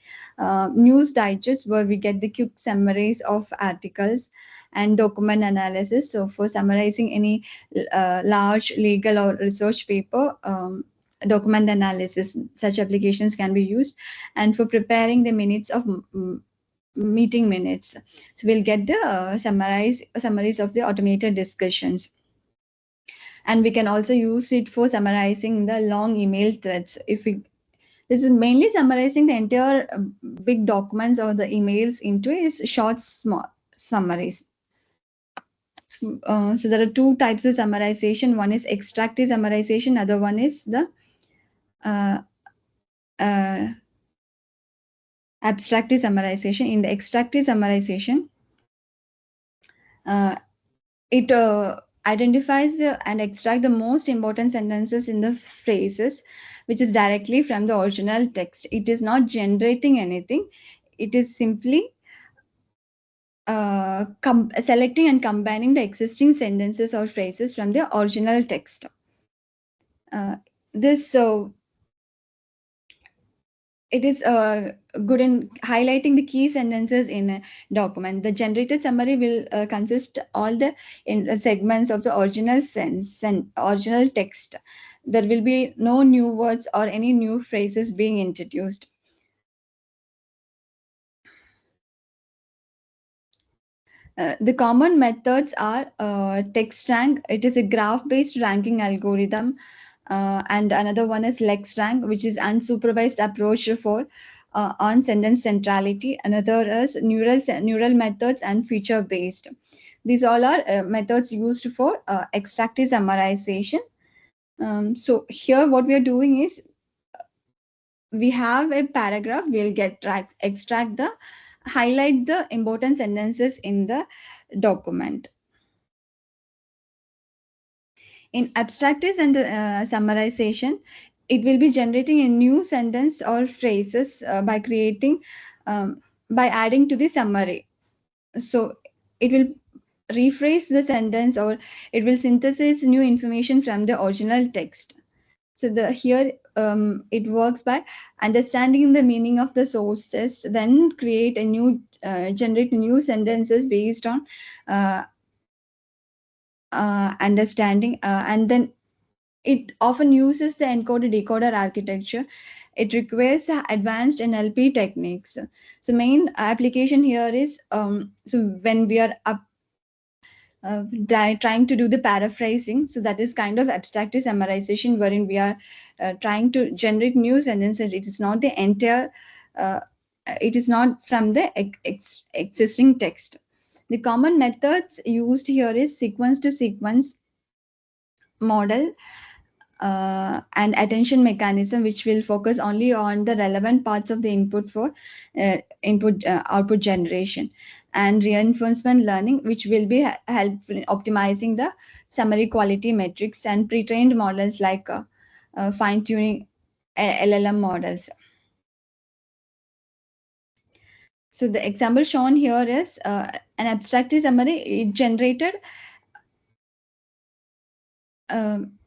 news digest, where we get the quick summaries of articles, and document analysis. So for summarizing any large legal or research paper, document analysis, such applications can be used. And for preparing the minutes of meeting minutes, so we'll get the summaries of the automated discussions. And we can also use it for summarizing the long email threads. If we This is mainly summarizing the entire big documents or the emails into its short small summaries. So there are two types of summarization. One is extractive summarization, other one is the uh, uh, abstractive summarization. In the extractive summarization, uh, it identifies and extract the most important sentences in the phrases, which is directly from the original text. It is not generating anything. It is simply selecting and combining the existing sentences or phrases from the original text. This It is good in highlighting the key sentences in a document. The generated summary will consist all the segments of the original sense and original text. There will be no new words or any new phrases being introduced. The common methods are text rank. It is a graph-based ranking algorithm, and another one is lex rank, which is unsupervised approach for on sentence centrality. Another is neural methods and feature-based. These all are methods used for extractive summarization. So here, what we are doing is we have a paragraph. We'll extract the highlight the important sentences in the document. In abstractive and summarization, it will be generating a new sentence or phrases by adding to the summary. So it will rephrase the sentence, or it will synthesize new information from the original text. So the here it works by understanding the meaning of the source text, then generate new sentences based on uh, understanding, and then it often uses the encoder decoder architecture. It requires advanced NLP techniques. So main application here is so when we are trying to do the paraphrasing, so that is kind of abstractive summarization, wherein we are trying to generate new sentences. It is not the entire uh, it is not from the existing text. The common methods used here is sequence to sequence model, and attention mechanism, which will focus only on the relevant parts of the input for input output generation, and reinforcement learning, which will be helpful in optimizing the summary quality metrics, and pre-trained models like fine-tuning LLM models. So the example shown here is an abstractive summary. It generated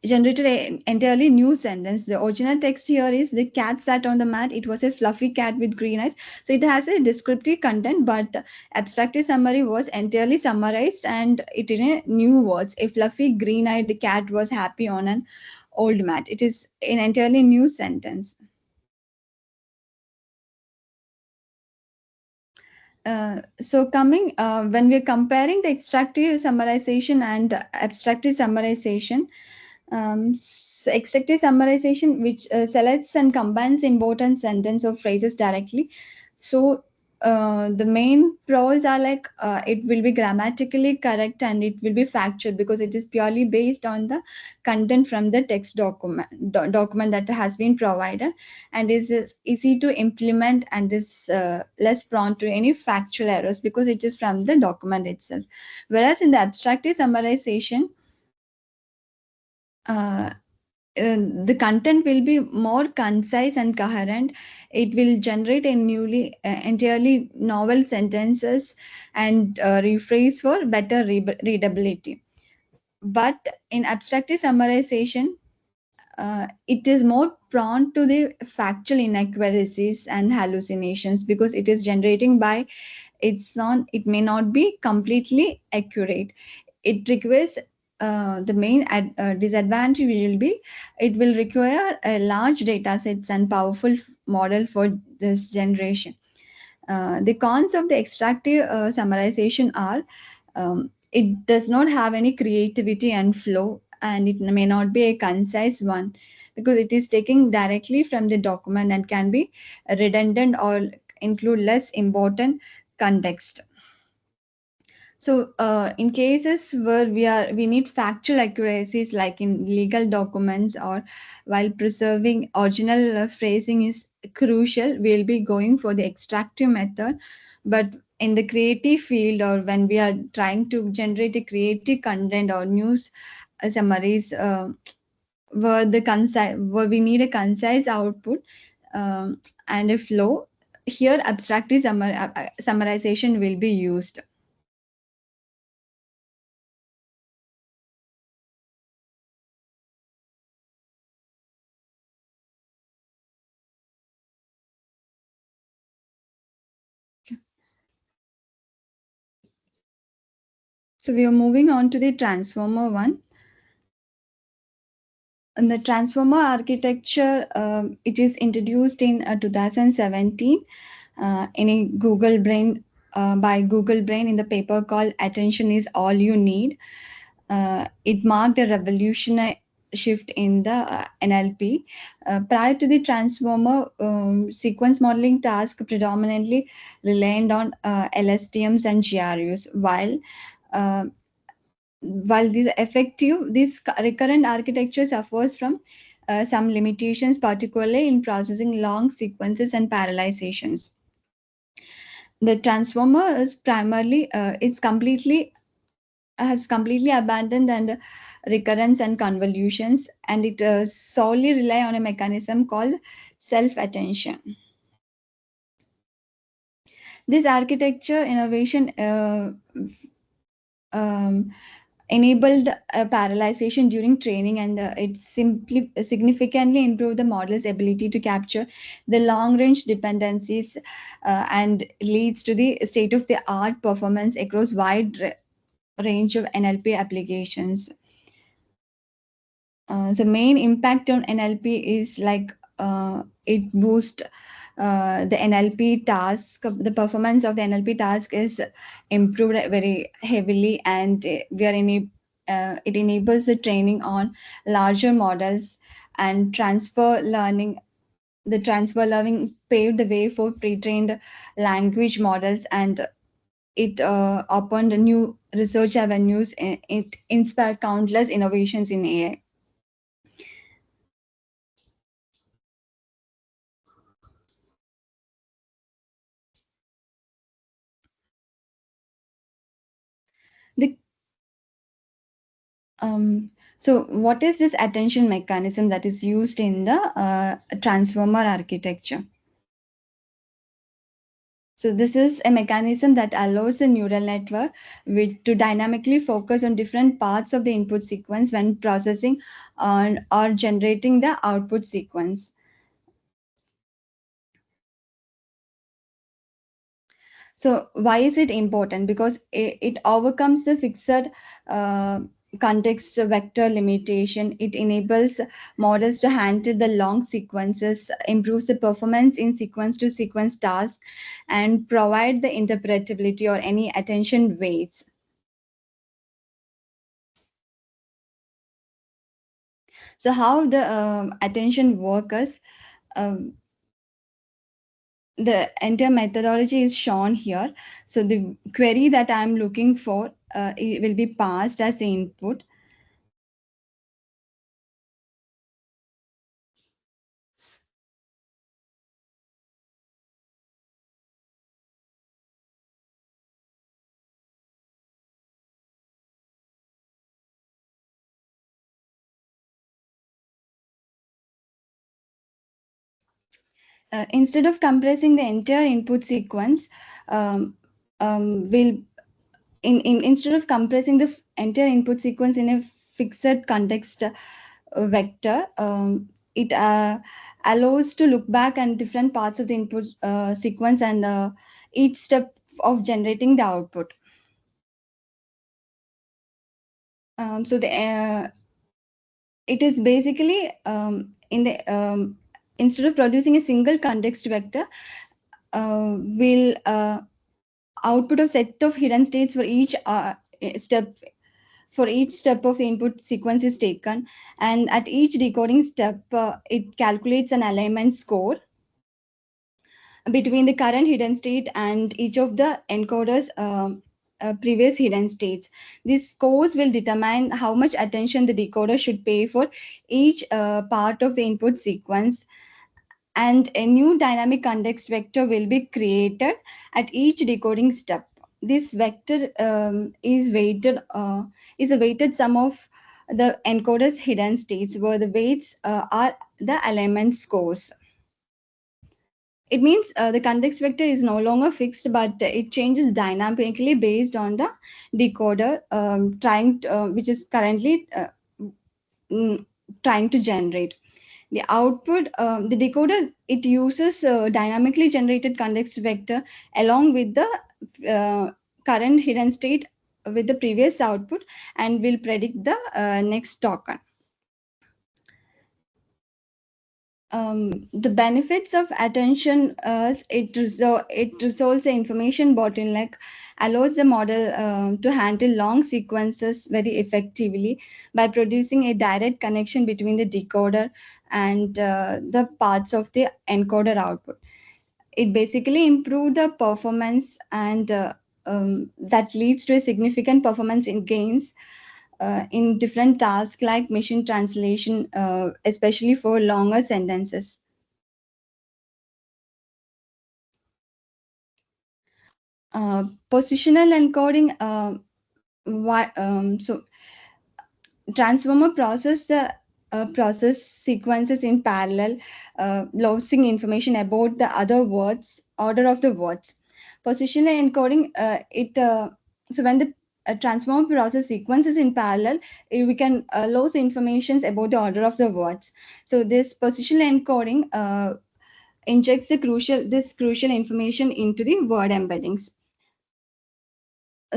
generated an entirely new sentence. The original text here is the cat sat on the mat. It was a fluffy cat with green eyes. So it has a descriptive content, but abstractive summary was entirely summarized and it in new words. A fluffy green-eyed cat was happy on an old mat. It is an entirely new sentence. So coming when we're comparing the extractive summarization and abstractive summarization, extractive summarization, which selects and combines important sentence or phrases directly. So the main pros are like it will be grammatically correct and it will be factual because it is purely based on the content from the text document that has been provided, and is easy to implement and is less prone to any factual errors because it is from the document itself. Whereas in the abstractive summarization, uh, the content will be more concise and coherent. It will generate a newly entirely novel sentences and rephrase for better readability. But in abstractive summarization, it is more prone to the factual inaccuracies and hallucinations because it is generating by its own. It may not be completely accurate. It requires the main disadvantage will be it will require a large data sets and powerful model for this generation. The cons of the extractive summarization are it does not have any creativity and flow, and it may not be a concise one because it is taken directly from the document and can be redundant or include less important context. So, in cases where we need factual accuracies, like in legal documents or while preserving original phrasing is crucial, we'll be going for the extractive method. But in the creative field, or when we are trying to generate a creative content or news summaries, where we need a concise output and a flow, here abstractive summarization will be used. So we are moving on to the transformer one. And the transformer architecture, it is introduced in 2017 in a Google Brain by Google Brain in the paper called "Attention is All You Need." It marked a revolutionary shift in the NLP. Prior to the transformer, sequence modeling task predominantly relied on LSTMs and GRUs, uh, while this effective, this recurrent architecture suffers from some limitations, particularly in processing long sequences and parallelizations. The transformer is primarily, it's completely has completely abandoned and recurrence and convolutions, and it solely rely on a mechanism called self-attention. This architecture innovation um, enabled parallelization during training, and it simply significantly improved the model's ability to capture the long range dependencies and leads to the state of the art performance across range of NLP applications. So main impact on NLP is like it boosts the NLP task. The performance of the NLP task is improved very heavily, and it enables the training on larger models and transfer learning. The transfer learning paved the way for pre-trained language models, and it opened new research avenues. It inspired countless innovations in AI. The so what is this attention mechanism that is used in the transformer architecture? So this is a mechanism that allows a neural network to dynamically focus on different parts of the input sequence when processing on or generating the output sequence. So why is it important? Because it overcomes the fixed uh, context vector limitation. It enables models to handle the long sequences, improves the performance in sequence to sequence tasks, and provide the interpretability or any attention weights. So how the attention works, um, the entire methodology is shown here. So the query that I'm looking for, it will be passed as the input. Instead of compressing the entire input sequence, um, will instead of compressing the entire input sequence in a fixed context vector, it allows to look back at different parts of the input sequence and each step of generating the output. So the it is basically in the instead of producing a single context vector, will output a set of hidden states for each step. For each step of the input sequence is taken, and at each decoding step, it calculates an alignment score between the current hidden state and each of the encoder's previous hidden states. These scores will determine how much attention the decoder should pay for each part of the input sequence, and a new dynamic context vector will be created at each decoding step. This vector is a weighted sum of the encoder's hidden states, where the weights are the alignment scores. It means the context vector is no longer fixed, but it changes dynamically based on the decoder which is currently mm, trying to generate. The output, the decoder, it uses dynamically generated context vector along with the current hidden state with the previous output, and will predict the next token. The benefits of attention, it resolves the information bottleneck, allows the model to handle long sequences very effectively by producing a direct connection between the decoder and the parts of the encoder output. It basically improved the performance, and that leads to a significant performance in gains in different tasks like machine translation, especially for longer sentences. Positional encoding, so transformer process sequences in parallel, losing information about the other words, order of the words. Positional encoding, it so when the transformer process sequences in parallel, we can lose information about the order of the words. So this positional encoding injects this crucial information into the word embeddings.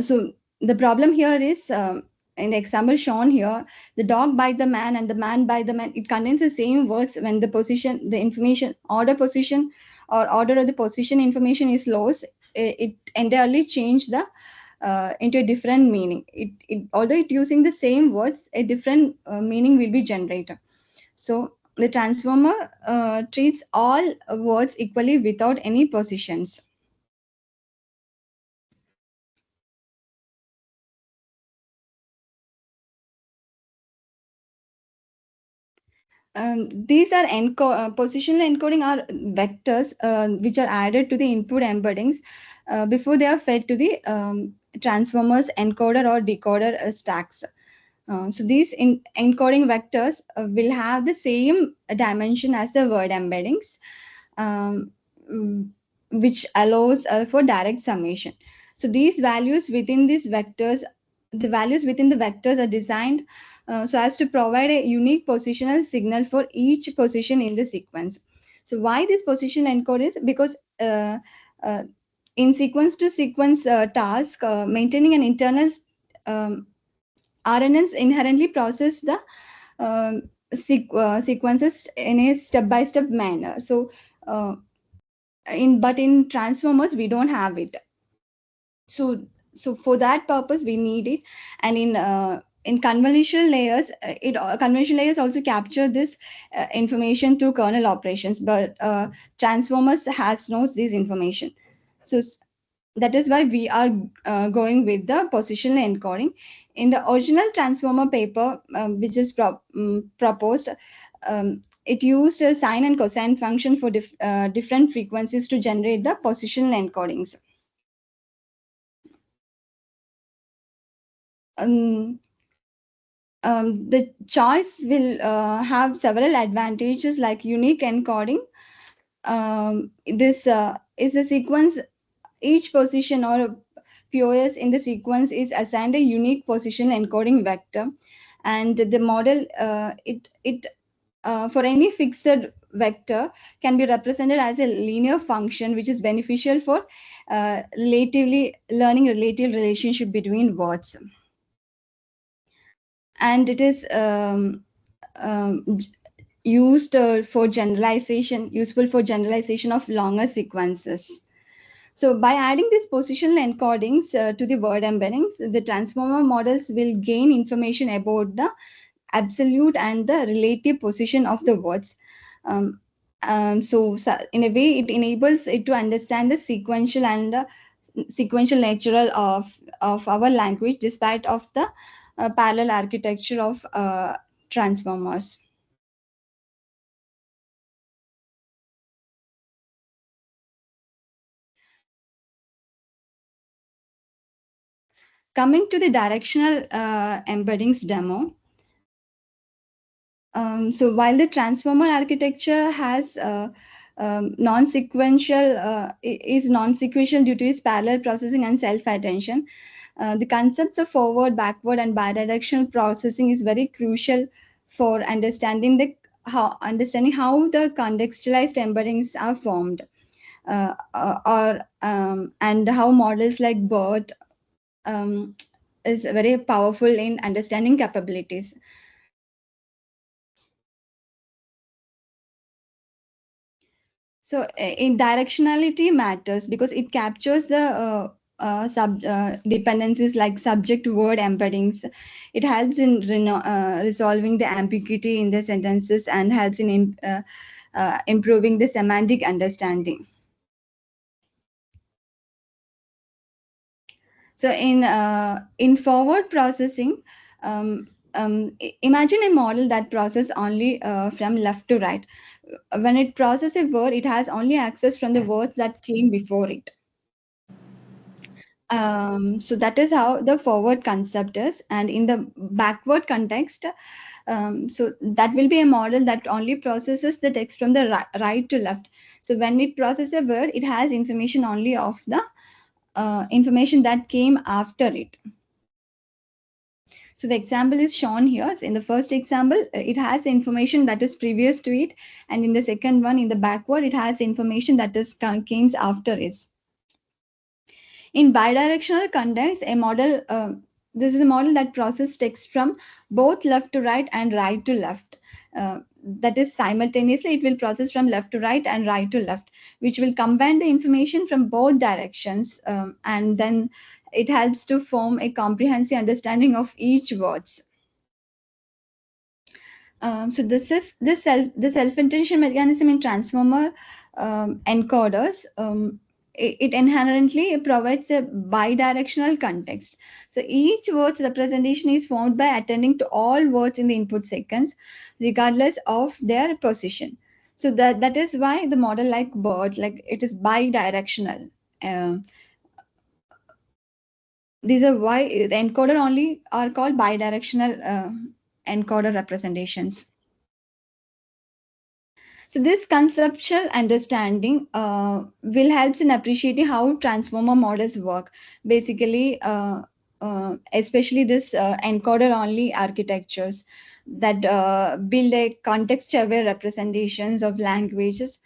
So the problem here is, in the example shown here, the dog bite the man and the man bite the man, it contains the same words. When the position, the information order position or order of the position information is lost, it entirely changed the into a different meaning. Although it using the same words, a different meaning will be generated. So the transformer treats all words equally without any positions. These are positional encoding are vectors which are added to the input embeddings before they are fed to the transformers encoder or decoder stacks. So these encoding vectors will have the same dimension as the word embeddings, um, mm, which allows for direct summation. So these values within these vectors, the values within the vectors are designed so as to provide a unique positional signal for each position in the sequence. So why this position encode is because uh, in sequence to sequence task, maintaining an internal um, RNNs inherently process the sequences in a step-by-step manner. So uh, in transformers we don't have it. So for that purpose we need it. And in convolutional layers, convolutional layers also capture this information through kernel operations, but transformers has knows this information. So that is why we are going with the positional encoding. In the original transformer paper, which is proposed, it used a sine and cosine function for different frequencies to generate the positional encodings. Um, the choice will have several advantages like unique encoding. This is a sequence. Each position or POS in the sequence is assigned a unique position encoding vector, and the model it for any fixed vector can be represented as a linear function, which is beneficial for relatively learning relative relationship between words. And it is um, used for generalization, useful for generalization of longer sequences. So by adding these positional encodings to the word embeddings, the transformer models will gain information about the absolute and the relative position of the words. Um, so in a way, it enables it to understand the sequential and sequential nature of our language, despite of the parallel architecture of transformers. Coming to the directional embeddings demo. So while the transformer architecture has non-sequential is non-sequential due to its parallel processing and self-attention, the concepts of forward, backward, and bidirectional processing is very crucial for understanding how the contextualized embeddings are formed, or and how models like BERT um, is very powerful in understanding capabilities. So in directionality matters because it captures the sub dependencies like subject word embeddings. It helps in resolving the ambiguity in the sentences and helps in improving the semantic understanding. So in forward processing, imagine a model that processes only from left to right. When it processes a word, it has only access from the words that came before it. So that is how the forward concept is. And in the backward context, so that will be a model that only processes the text from the right to left. So when it processes a word, it has information only of the information that came after it. So the example is shown here. So in the first example, it has information that is previous to it, and in the second one, in the backward, it has information that is came after it. In bidirectional context, a model this is a model that processes text from both left to right and right to left. That is simultaneously, it will process from left to right and right to left, which will combine the information from both directions, and then it helps to form a comprehensive understanding of each words. So this is the self-intention mechanism in transformer encoders. It inherently provides a bidirectional context. So each word's representation is formed by attending to all words in the input sequence, regardless of their position. So that is why the model like BERT, like it is bidirectional. These are why the encoder only are called bidirectional encoder representations. So this conceptual understanding will help in appreciating how transformer models work. Basically, especially this encoder-only architectures that build a context-aware representations of languages.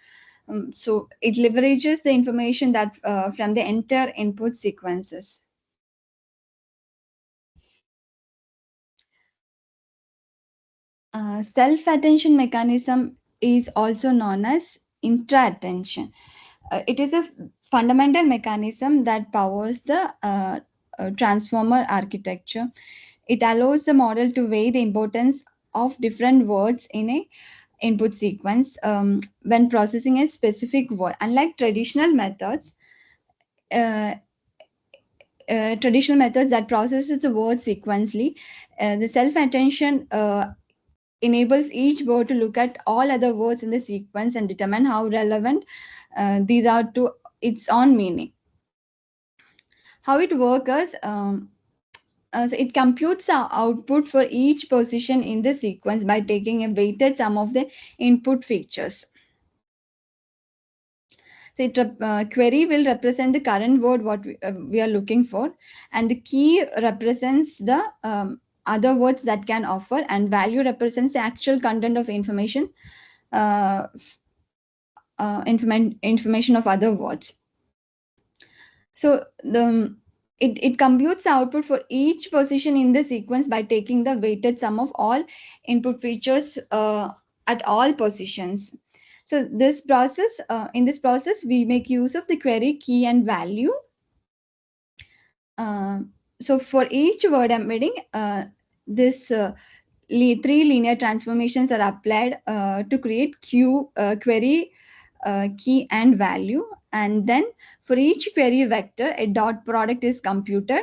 So it leverages the information that from the entire input sequences. Self-attention mechanism is also known as intra-attention. It is a fundamental mechanism that powers the transformer architecture. It allows the model to weigh the importance of different words in a input sequence when processing a specific word. Unlike uh, traditional methods that processes the word sequentially, the self-attention enables each word to look at all other words in the sequence and determine how relevant these are to its own meaning. How it works is so it computes the output for each position in the sequence by taking a weighted sum of the input features. So query will represent the current word what we are looking for, and the key represents the other words that can offer, and value represents the actual content of information, uh, information of other words. So it computes the output for each position in the sequence by taking the weighted sum of all input features at all positions. So in this process, we make use of the query key and value. Uh, so for each word embedding, this three linear transformations are applied to create query key and value, and then for each query vector a dot product is computed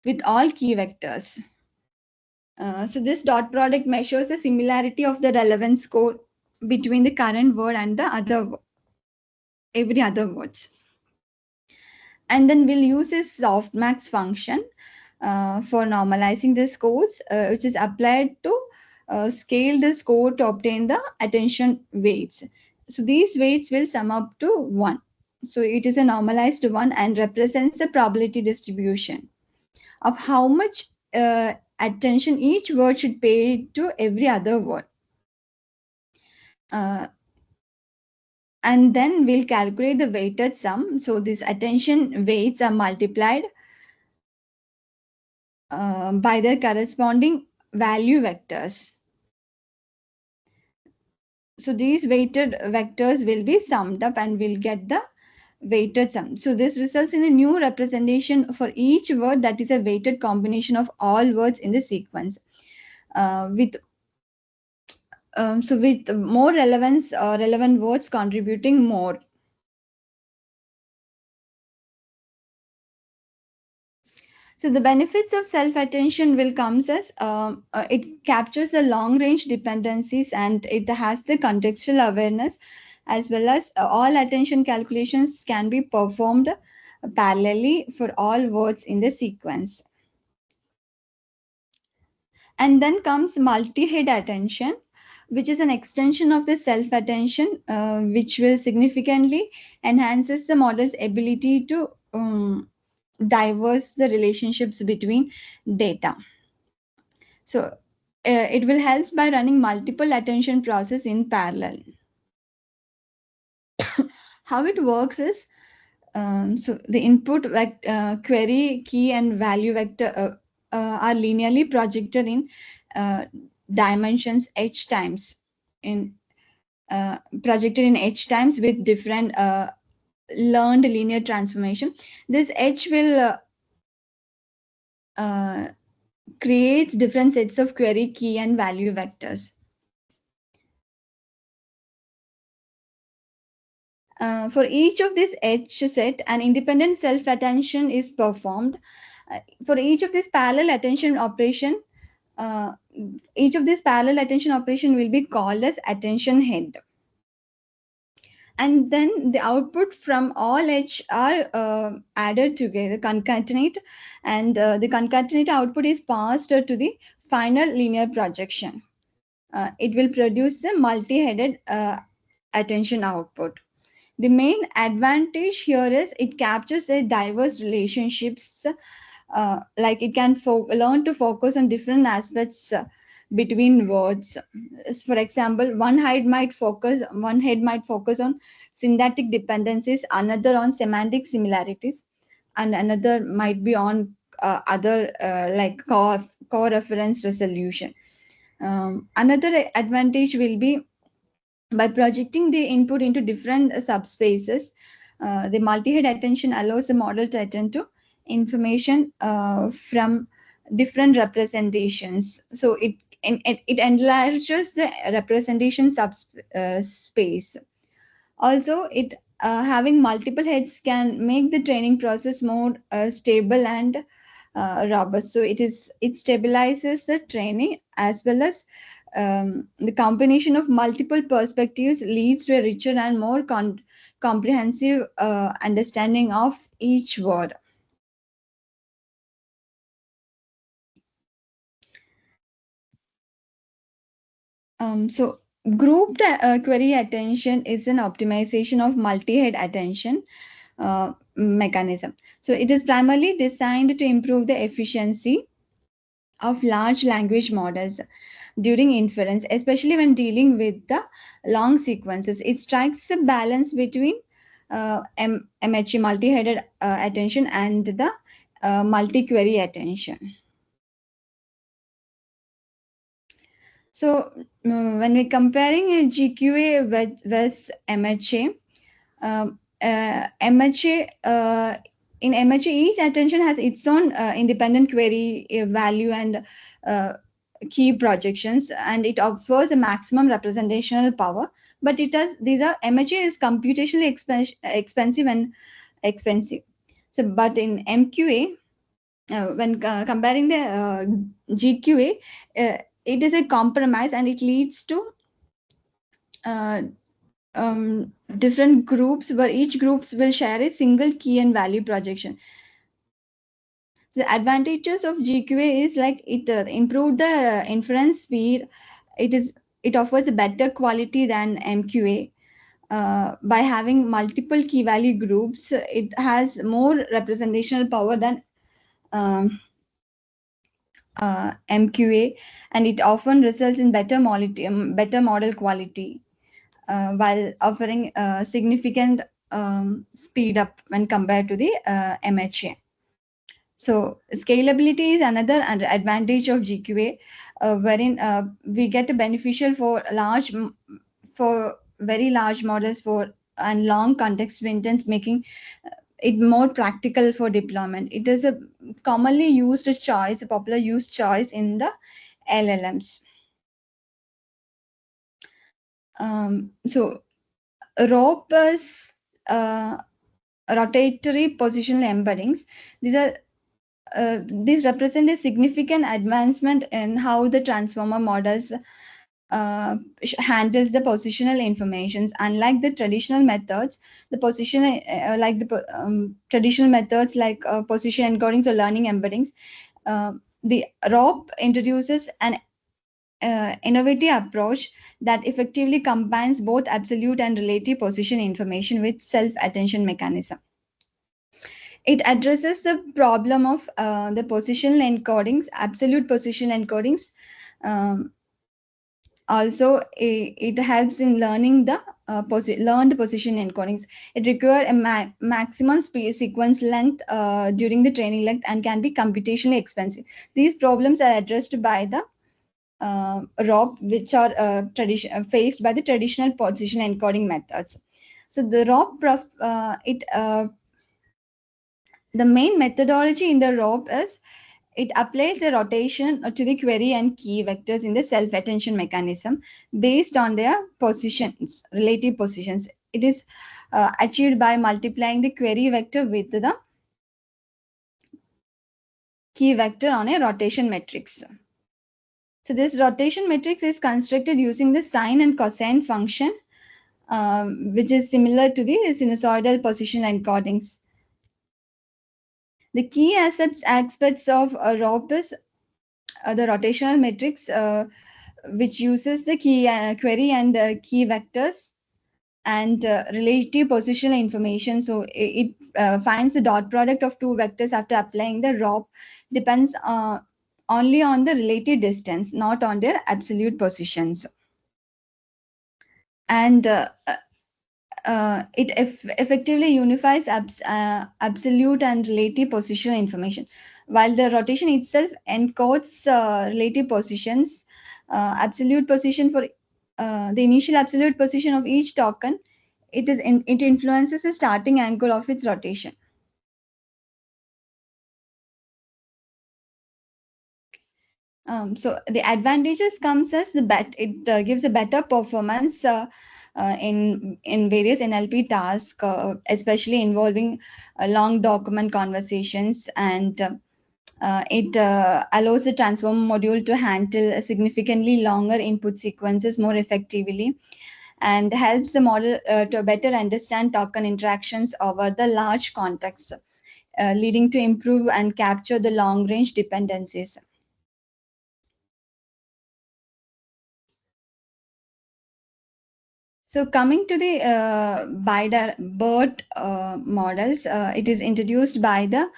with all key vectors. So this dot product measures the similarity of the relevance score between the current word and the every other words. And then we'll use this softmax function for normalizing the scores, which is applied to scale the score to obtain the attention weights. So these weights will sum up to 1. So it is a normalized one and represents the probability distribution of how much attention each word should pay to every other word. Uh, and then we'll calculate the weighted sum. So these attention weights are multiplied by their corresponding value vectors. So these weighted vectors will be summed up and we'll get the weighted sum. So this results in a new representation for each word that is a weighted combination of all words in the sequence. With more relevance or relevant words contributing more. So the benefits of self-attention will comes as it captures the long-range dependencies and it has the contextual awareness, as well as all attention calculations can be performed parallelly for all words in the sequence. And then comes multi-head attention, which is an extension of the self-attention, which will significantly enhances the model's ability to diverse the relationships between data. So it will help by running multiple attention process in parallel. How it works is, so the query key and value vector are linearly projected in uh, dimensions h times in projected in h times with different learned linear transformation. This h will create different sets of query key and value vectors. For each of this H set, an independent self-attention is performed. For each of this parallel attention operation, uh, each of this parallel attention operation will be called as attention head. And then the output from all H are added together, concatenate, and the concatenate output is passed to the final linear projection. it will produce a multi-headed attention output. The main advantage here is it captures a diverse relationships, like it can learn to focus on different aspects between words. For example, one head might focus on syntactic dependencies, another on semantic similarities, and another might be on other like core reference resolution. Another advantage will be by projecting the input into different subspaces. The multi-head attention allows the model to attend to information from different representations. So it enlarges the representation subspace. Also, it having multiple heads can make the training process more stable and robust. So it stabilizes the training, as well as the combination of multiple perspectives leads to a richer and more comprehensive understanding of each word. So grouped query attention is an optimization of multi-head attention mechanism. So it is primarily designed to improve the efficiency of large language models during inference, especially when dealing with the long sequences. It strikes a balance between MHE multi-headed attention and the multi-query attention. So when we're comparing a GQA with MHA, MHA in MHA, each attention has its own independent query value and uh, key projections, and it offers a maximum representational power. But it has these are MHA is computationally expensive and expensive. So, but in MQA, when comparing the GQA, it is a compromise, and it leads to uh, different groups where each groups will share a single key and value projection. The advantages of GQA is like it improved the inference speed. It offers a better quality than MQA. By having multiple key value groups, it has more representational power than um, MQA, and it often results in better model quality, while offering significant speed up when compared to the MHA. So scalability is another advantage of GQA, wherein we get a beneficial for very large models for and long context windows, making it more practical for deployment. It is a commonly used choice, a popular use choice in the LLMs. So ROPE's uh, rotatory positional embeddings. These represent a significant advancement in how the transformer models handles the positional informations. Unlike the traditional methods, the position like the traditional methods like position encodings or learning embeddings, the ROP introduces an innovative approach that effectively combines both absolute and relative position information with self-attention mechanism. It addresses the problem of the positional encodings, absolute position encodings. Um, Also, it helps in learning the learned position encodings. It requires a maximum sequence length during the training length and can be computationally expensive. These problems are addressed by the ROP, which are faced by the traditional position encoding methods. So the ROP, the main methodology in the ROP is it applies the rotation to the query and key vectors in the self-attention mechanism based on their positions, relative positions. It is achieved by multiplying the query vector with the key vector on a rotation matrix. So this rotation matrix is constructed using the sine and cosine function, which is similar to the sinusoidal position encodings. The key aspects of ROP is the rotational matrix. which uses the key query and key vectors and relative positional information. So it finds the dot product of two vectors after applying the ROP depends only on the relative distance, not on their absolute positions. And effectively unifies absolute and relative positional information. While the rotation itself encodes relative positions, absolute position for the initial absolute position of each token, it influences the starting angle of its rotation. So the advantages comes as it gives a better performance in various NLP tasks, especially involving long document conversations, and it allows the transform module to handle significantly longer input sequences more effectively, and helps the model to better understand token interactions over the large context, leading to improve and capture the long range dependencies. So coming to the BERT models, it is introduced by the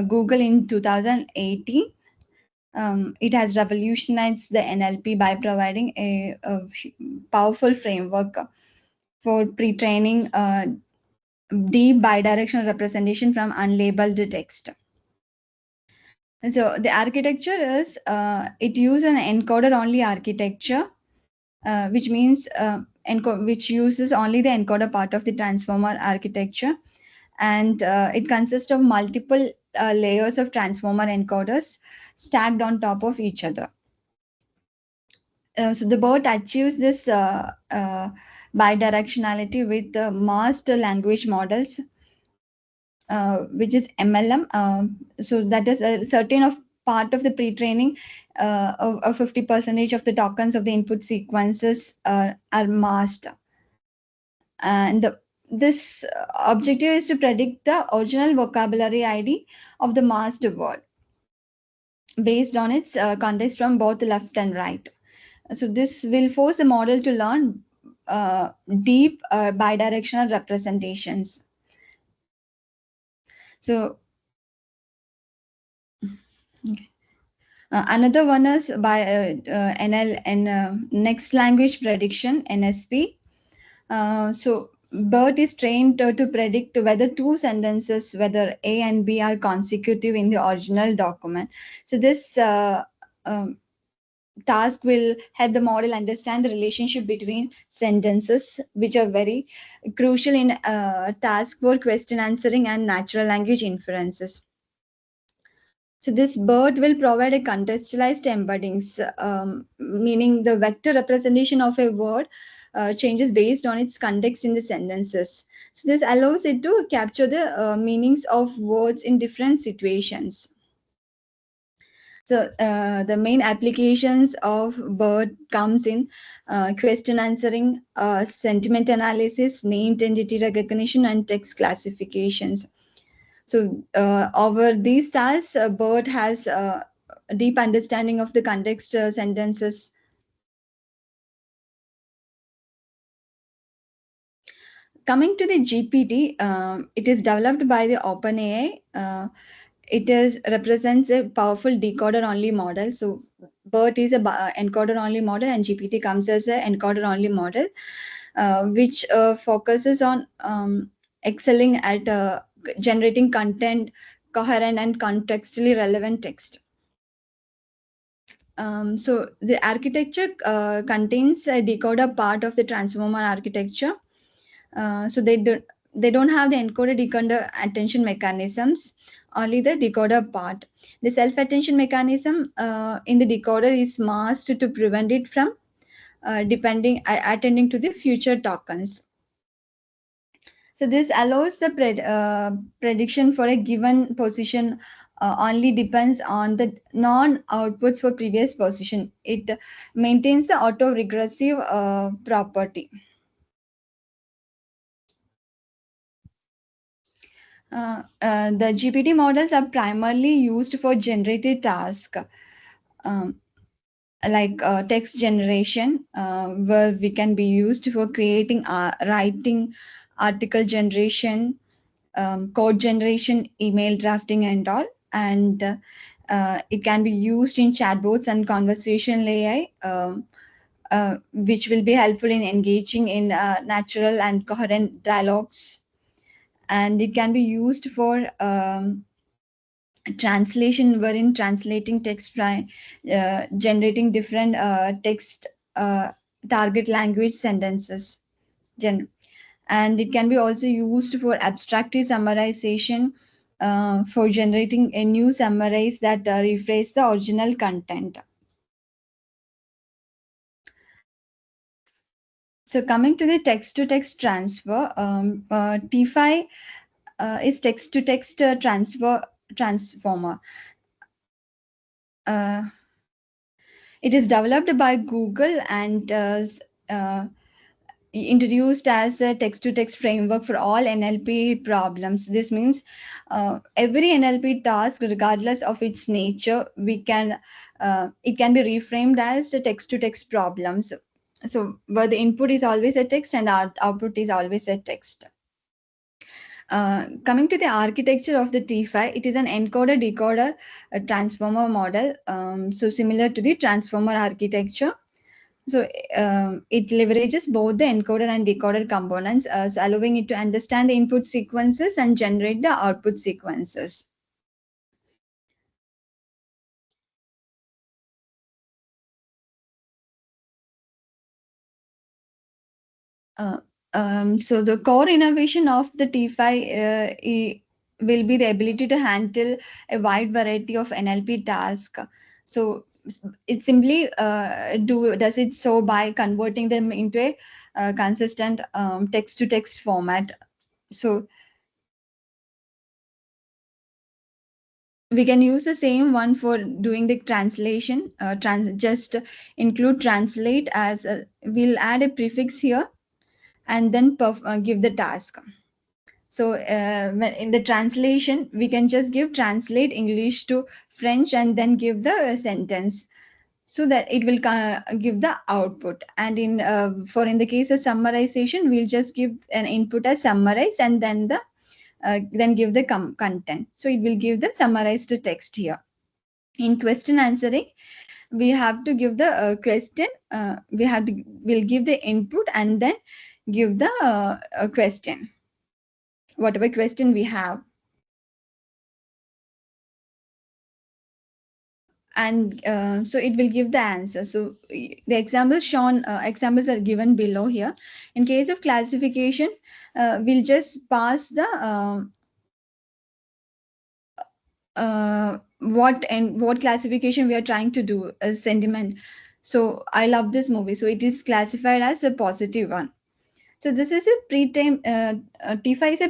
Google in 2018. It has revolutionized the NLP by providing a powerful framework for pre-training deep bidirectional representation from unlabeled text. So the architecture is it uses an encoder-only architecture, which means which uses only the encoder part of the transformer architecture, and it consists of multiple layers of transformer encoders stacked on top of each other. So the BERT achieves this bidirectionality with the master language models, which is MLM. So that is a certain of part of the pre-training of 50% of the tokens of the input sequences are masked. And this objective is to predict the original vocabulary ID of the masked word based on its context from both left and right. So this will force the model to learn deep bidirectional representations. So okay. Another one is by NL and next language prediction (NSP). So BERT is trained to predict whether two sentences, whether A and B, are consecutive in the original document. So this um, task will help the model understand the relationship between sentences, which are very crucial in task for question answering and natural language inferences. So this BERT will provide a contextualized embeddings, meaning the vector representation of a word changes based on its context in the sentences. So this allows it to capture the meanings of words in different situations. So the main applications of BERT comes in question answering, sentiment analysis, named entity recognition, and text classifications. So over these tasks, BERT has a deep understanding of the context sentences. Coming to the GPT, it is developed by the OpenAI. It is represents a powerful decoder-only model. So BERT is a encoder-only model, and GPT comes as an encoder-only model, which focuses on excelling at generating content, coherent and contextually relevant text. So the architecture contains a decoder part of the transformer architecture. So they don't have the encoder decoder attention mechanisms, only the decoder part. The self attention mechanism in the decoder is masked to prevent it from attending to the future tokens. So this allows the prediction for a given position only depends on the non-outputs for previous position. It maintains the auto-regressive property. The GPT models are primarily used for generative tasks. Um, like text generation, where we can be used for creating, writing, article generation, code generation, email drafting, and all. And it can be used in chatbots and conversational AI, which will be helpful in engaging in natural and coherent dialogues. And it can be used for translation, wherein translating text by generating different text uh, target language sentences. And it can be also used for abstractive summarization, for generating a new summarize that rephrase the original content. So coming to the text to text transfer, TFI is text to text transformer. Uh, it is developed by Google and uh, introduced as a text to text framework for all NLP problems. This means every NLP task, regardless of its nature, we can it can be reframed as text to text problems. So where the input is always a text and the output is always a text. Coming to the architecture of the T5, it is an encoder decoder transformer model, so similar to the transformer architecture. So it leverages both the encoder and decoder components, so allowing it to understand the input sequences and generate the output sequences. Uh, so the core innovation of the T5 will be the ability to handle a wide variety of NLP tasks. So it simply does it so by converting them into a consistent text to text format. So we can use the same one for doing the translation. Just include translate as we'll add a prefix here, and then give the task. So when in the translation, we can just give translate English to French and then give the sentence, so that it will give the output. And in the case of summarization, we'll just give an input as summarize, and then give the content. So it will give the summarized text here. In question answering, we have to give the question. We'll give the input and then give the question, whatever question we have. And so it will give the answer. So the examples are given below here. In case of classification, we'll just pass the what classification we are trying to do as sentiment. So I love this movie, so it is classified as a positive one. So this is a pre-trained T5 is a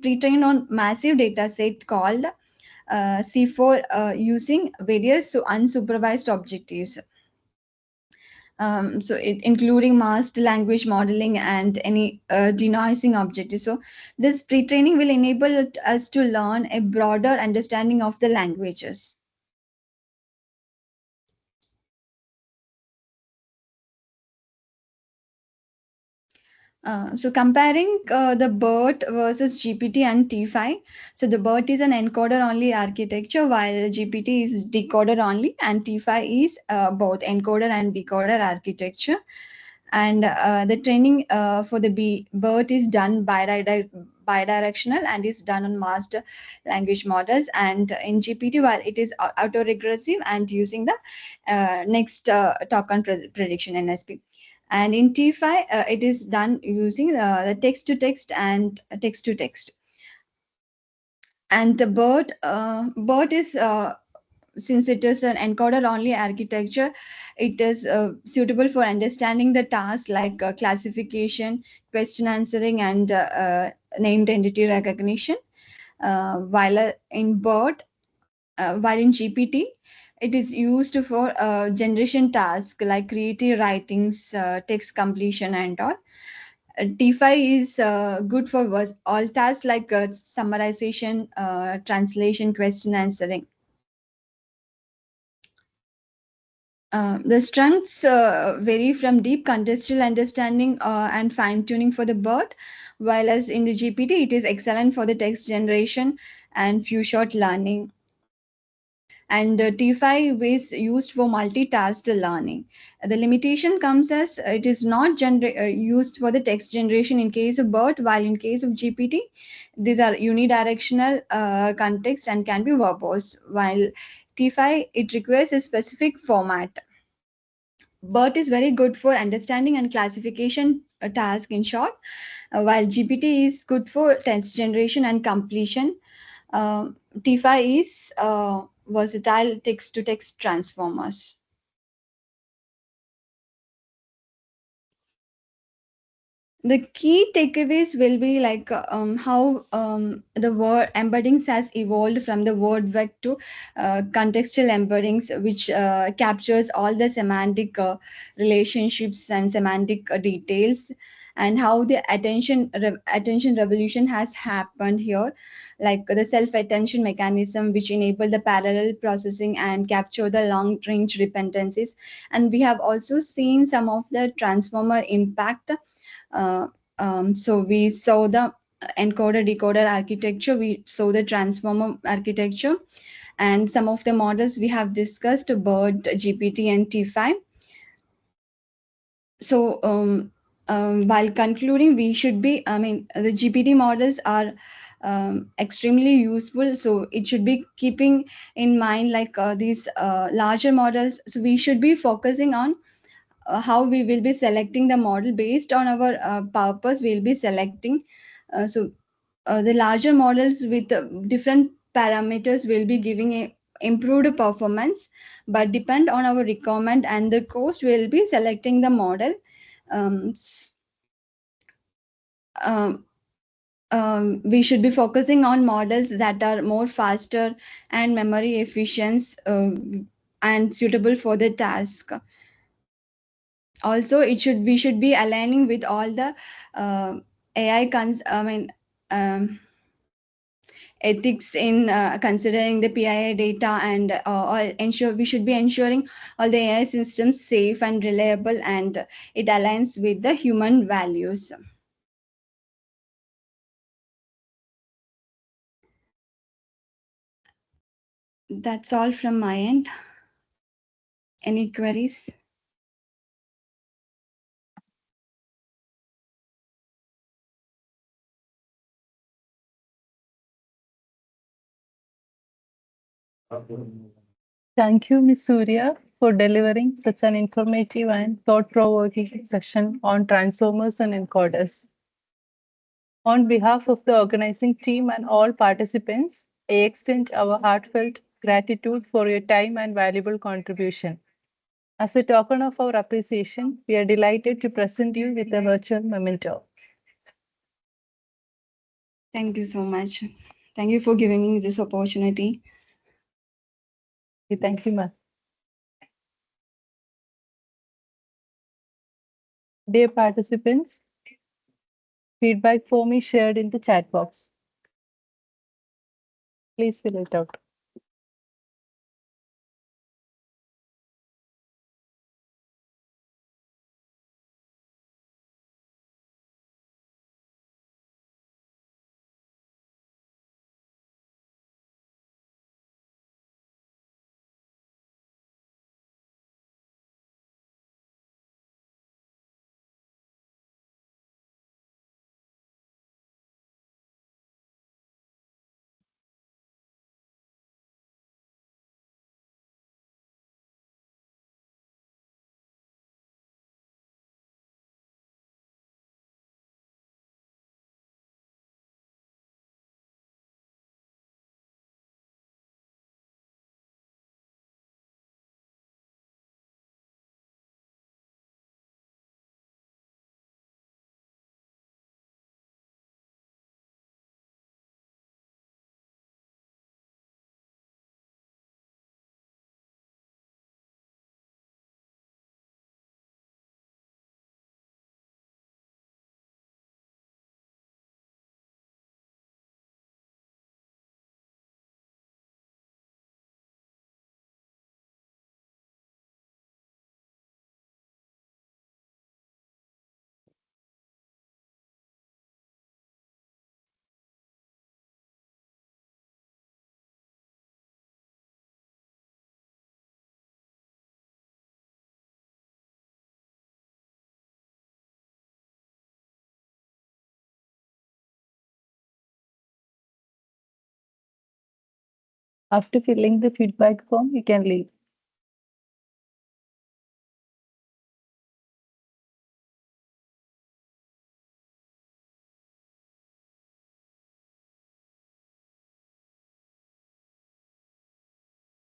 pre-trained on massive data set called C4, using various unsupervised objectives. So it including masked language modeling and any denoising objectives. So this pre-training will enable us to learn a broader understanding of the languages. So comparing the BERT versus GPT and T5. So the BERT is an encoder only architecture, while GPT is decoder only, and T5 is both encoder and decoder architecture. And the training for the BERT is done bidirectional and is done on master language models. And in GPT, while it is autoregressive and using the next token prediction NSP. And in T5, it is done using the text to text and text to text. And the BERT is since it is an encoder only architecture, it is suitable for understanding the tasks like classification, question answering, and named entity recognition. While in GPT, it is used for generation tasks like creative writings, text completion, and all. T5 is good for all tasks like summarization, translation, question answering. The strengths vary from deep contextual understanding and fine tuning for the bird, while as in the GPT, it is excellent for the text generation and few shot learning. And T5 is used for multitask learning. The limitation comes as it is not used for the text generation in case of BERT, while in case of GPT, these are unidirectional context and can be verbose, while T5 it requires a specific format. BERT is very good for understanding and classification task in short, while GPT is good for text generation and completion. uh, T5 is versatile text to text transformers. The key takeaways will be like how the word embeddings has evolved from the word vec to contextual embeddings, which captures all the semantic relationships and semantic details, and how the attention revolution has happened here, like the self attention mechanism which enable the parallel processing and capture the long range dependencies. And we have also seen some of the transformer impact. uh, so we saw the encoder decoder architecture, we saw the transformer architecture, and some of the models we have discussed, BERT, GPT, and T5. So while concluding, we should be, I mean, the GPT models are extremely useful. So it should be keeping in mind like these larger models. So we should be focusing on how we will be selecting the model based on our purpose we'll be selecting. The larger models with different parameters will be giving a improved performance, but depend on our requirement and the cost we'll be selecting the model. um, s- um, we should be focusing on models that are more faster and memory efficient, and suitable for the task. Also it should we should be aligning with all the ai I mean ethics in considering the PII data, and ensure we should be ensuring all the AI systems safe and reliable, and it aligns with the human values. That's all from my end. Any queries? Thank you, Ms. Surya, for delivering such an informative and thought-provoking session on transformers and encoders. On behalf of the organizing team and all participants, I extend our heartfelt gratitude for your time and valuable contribution. As a token of our appreciation, we are delighted to present you with a virtual memento. Thank you so much. Thank you for giving me this opportunity. Thank you, ma'am. Dear participants, feedback form is shared in the chat box. Please fill it out. After filling the feedback form, you can leave.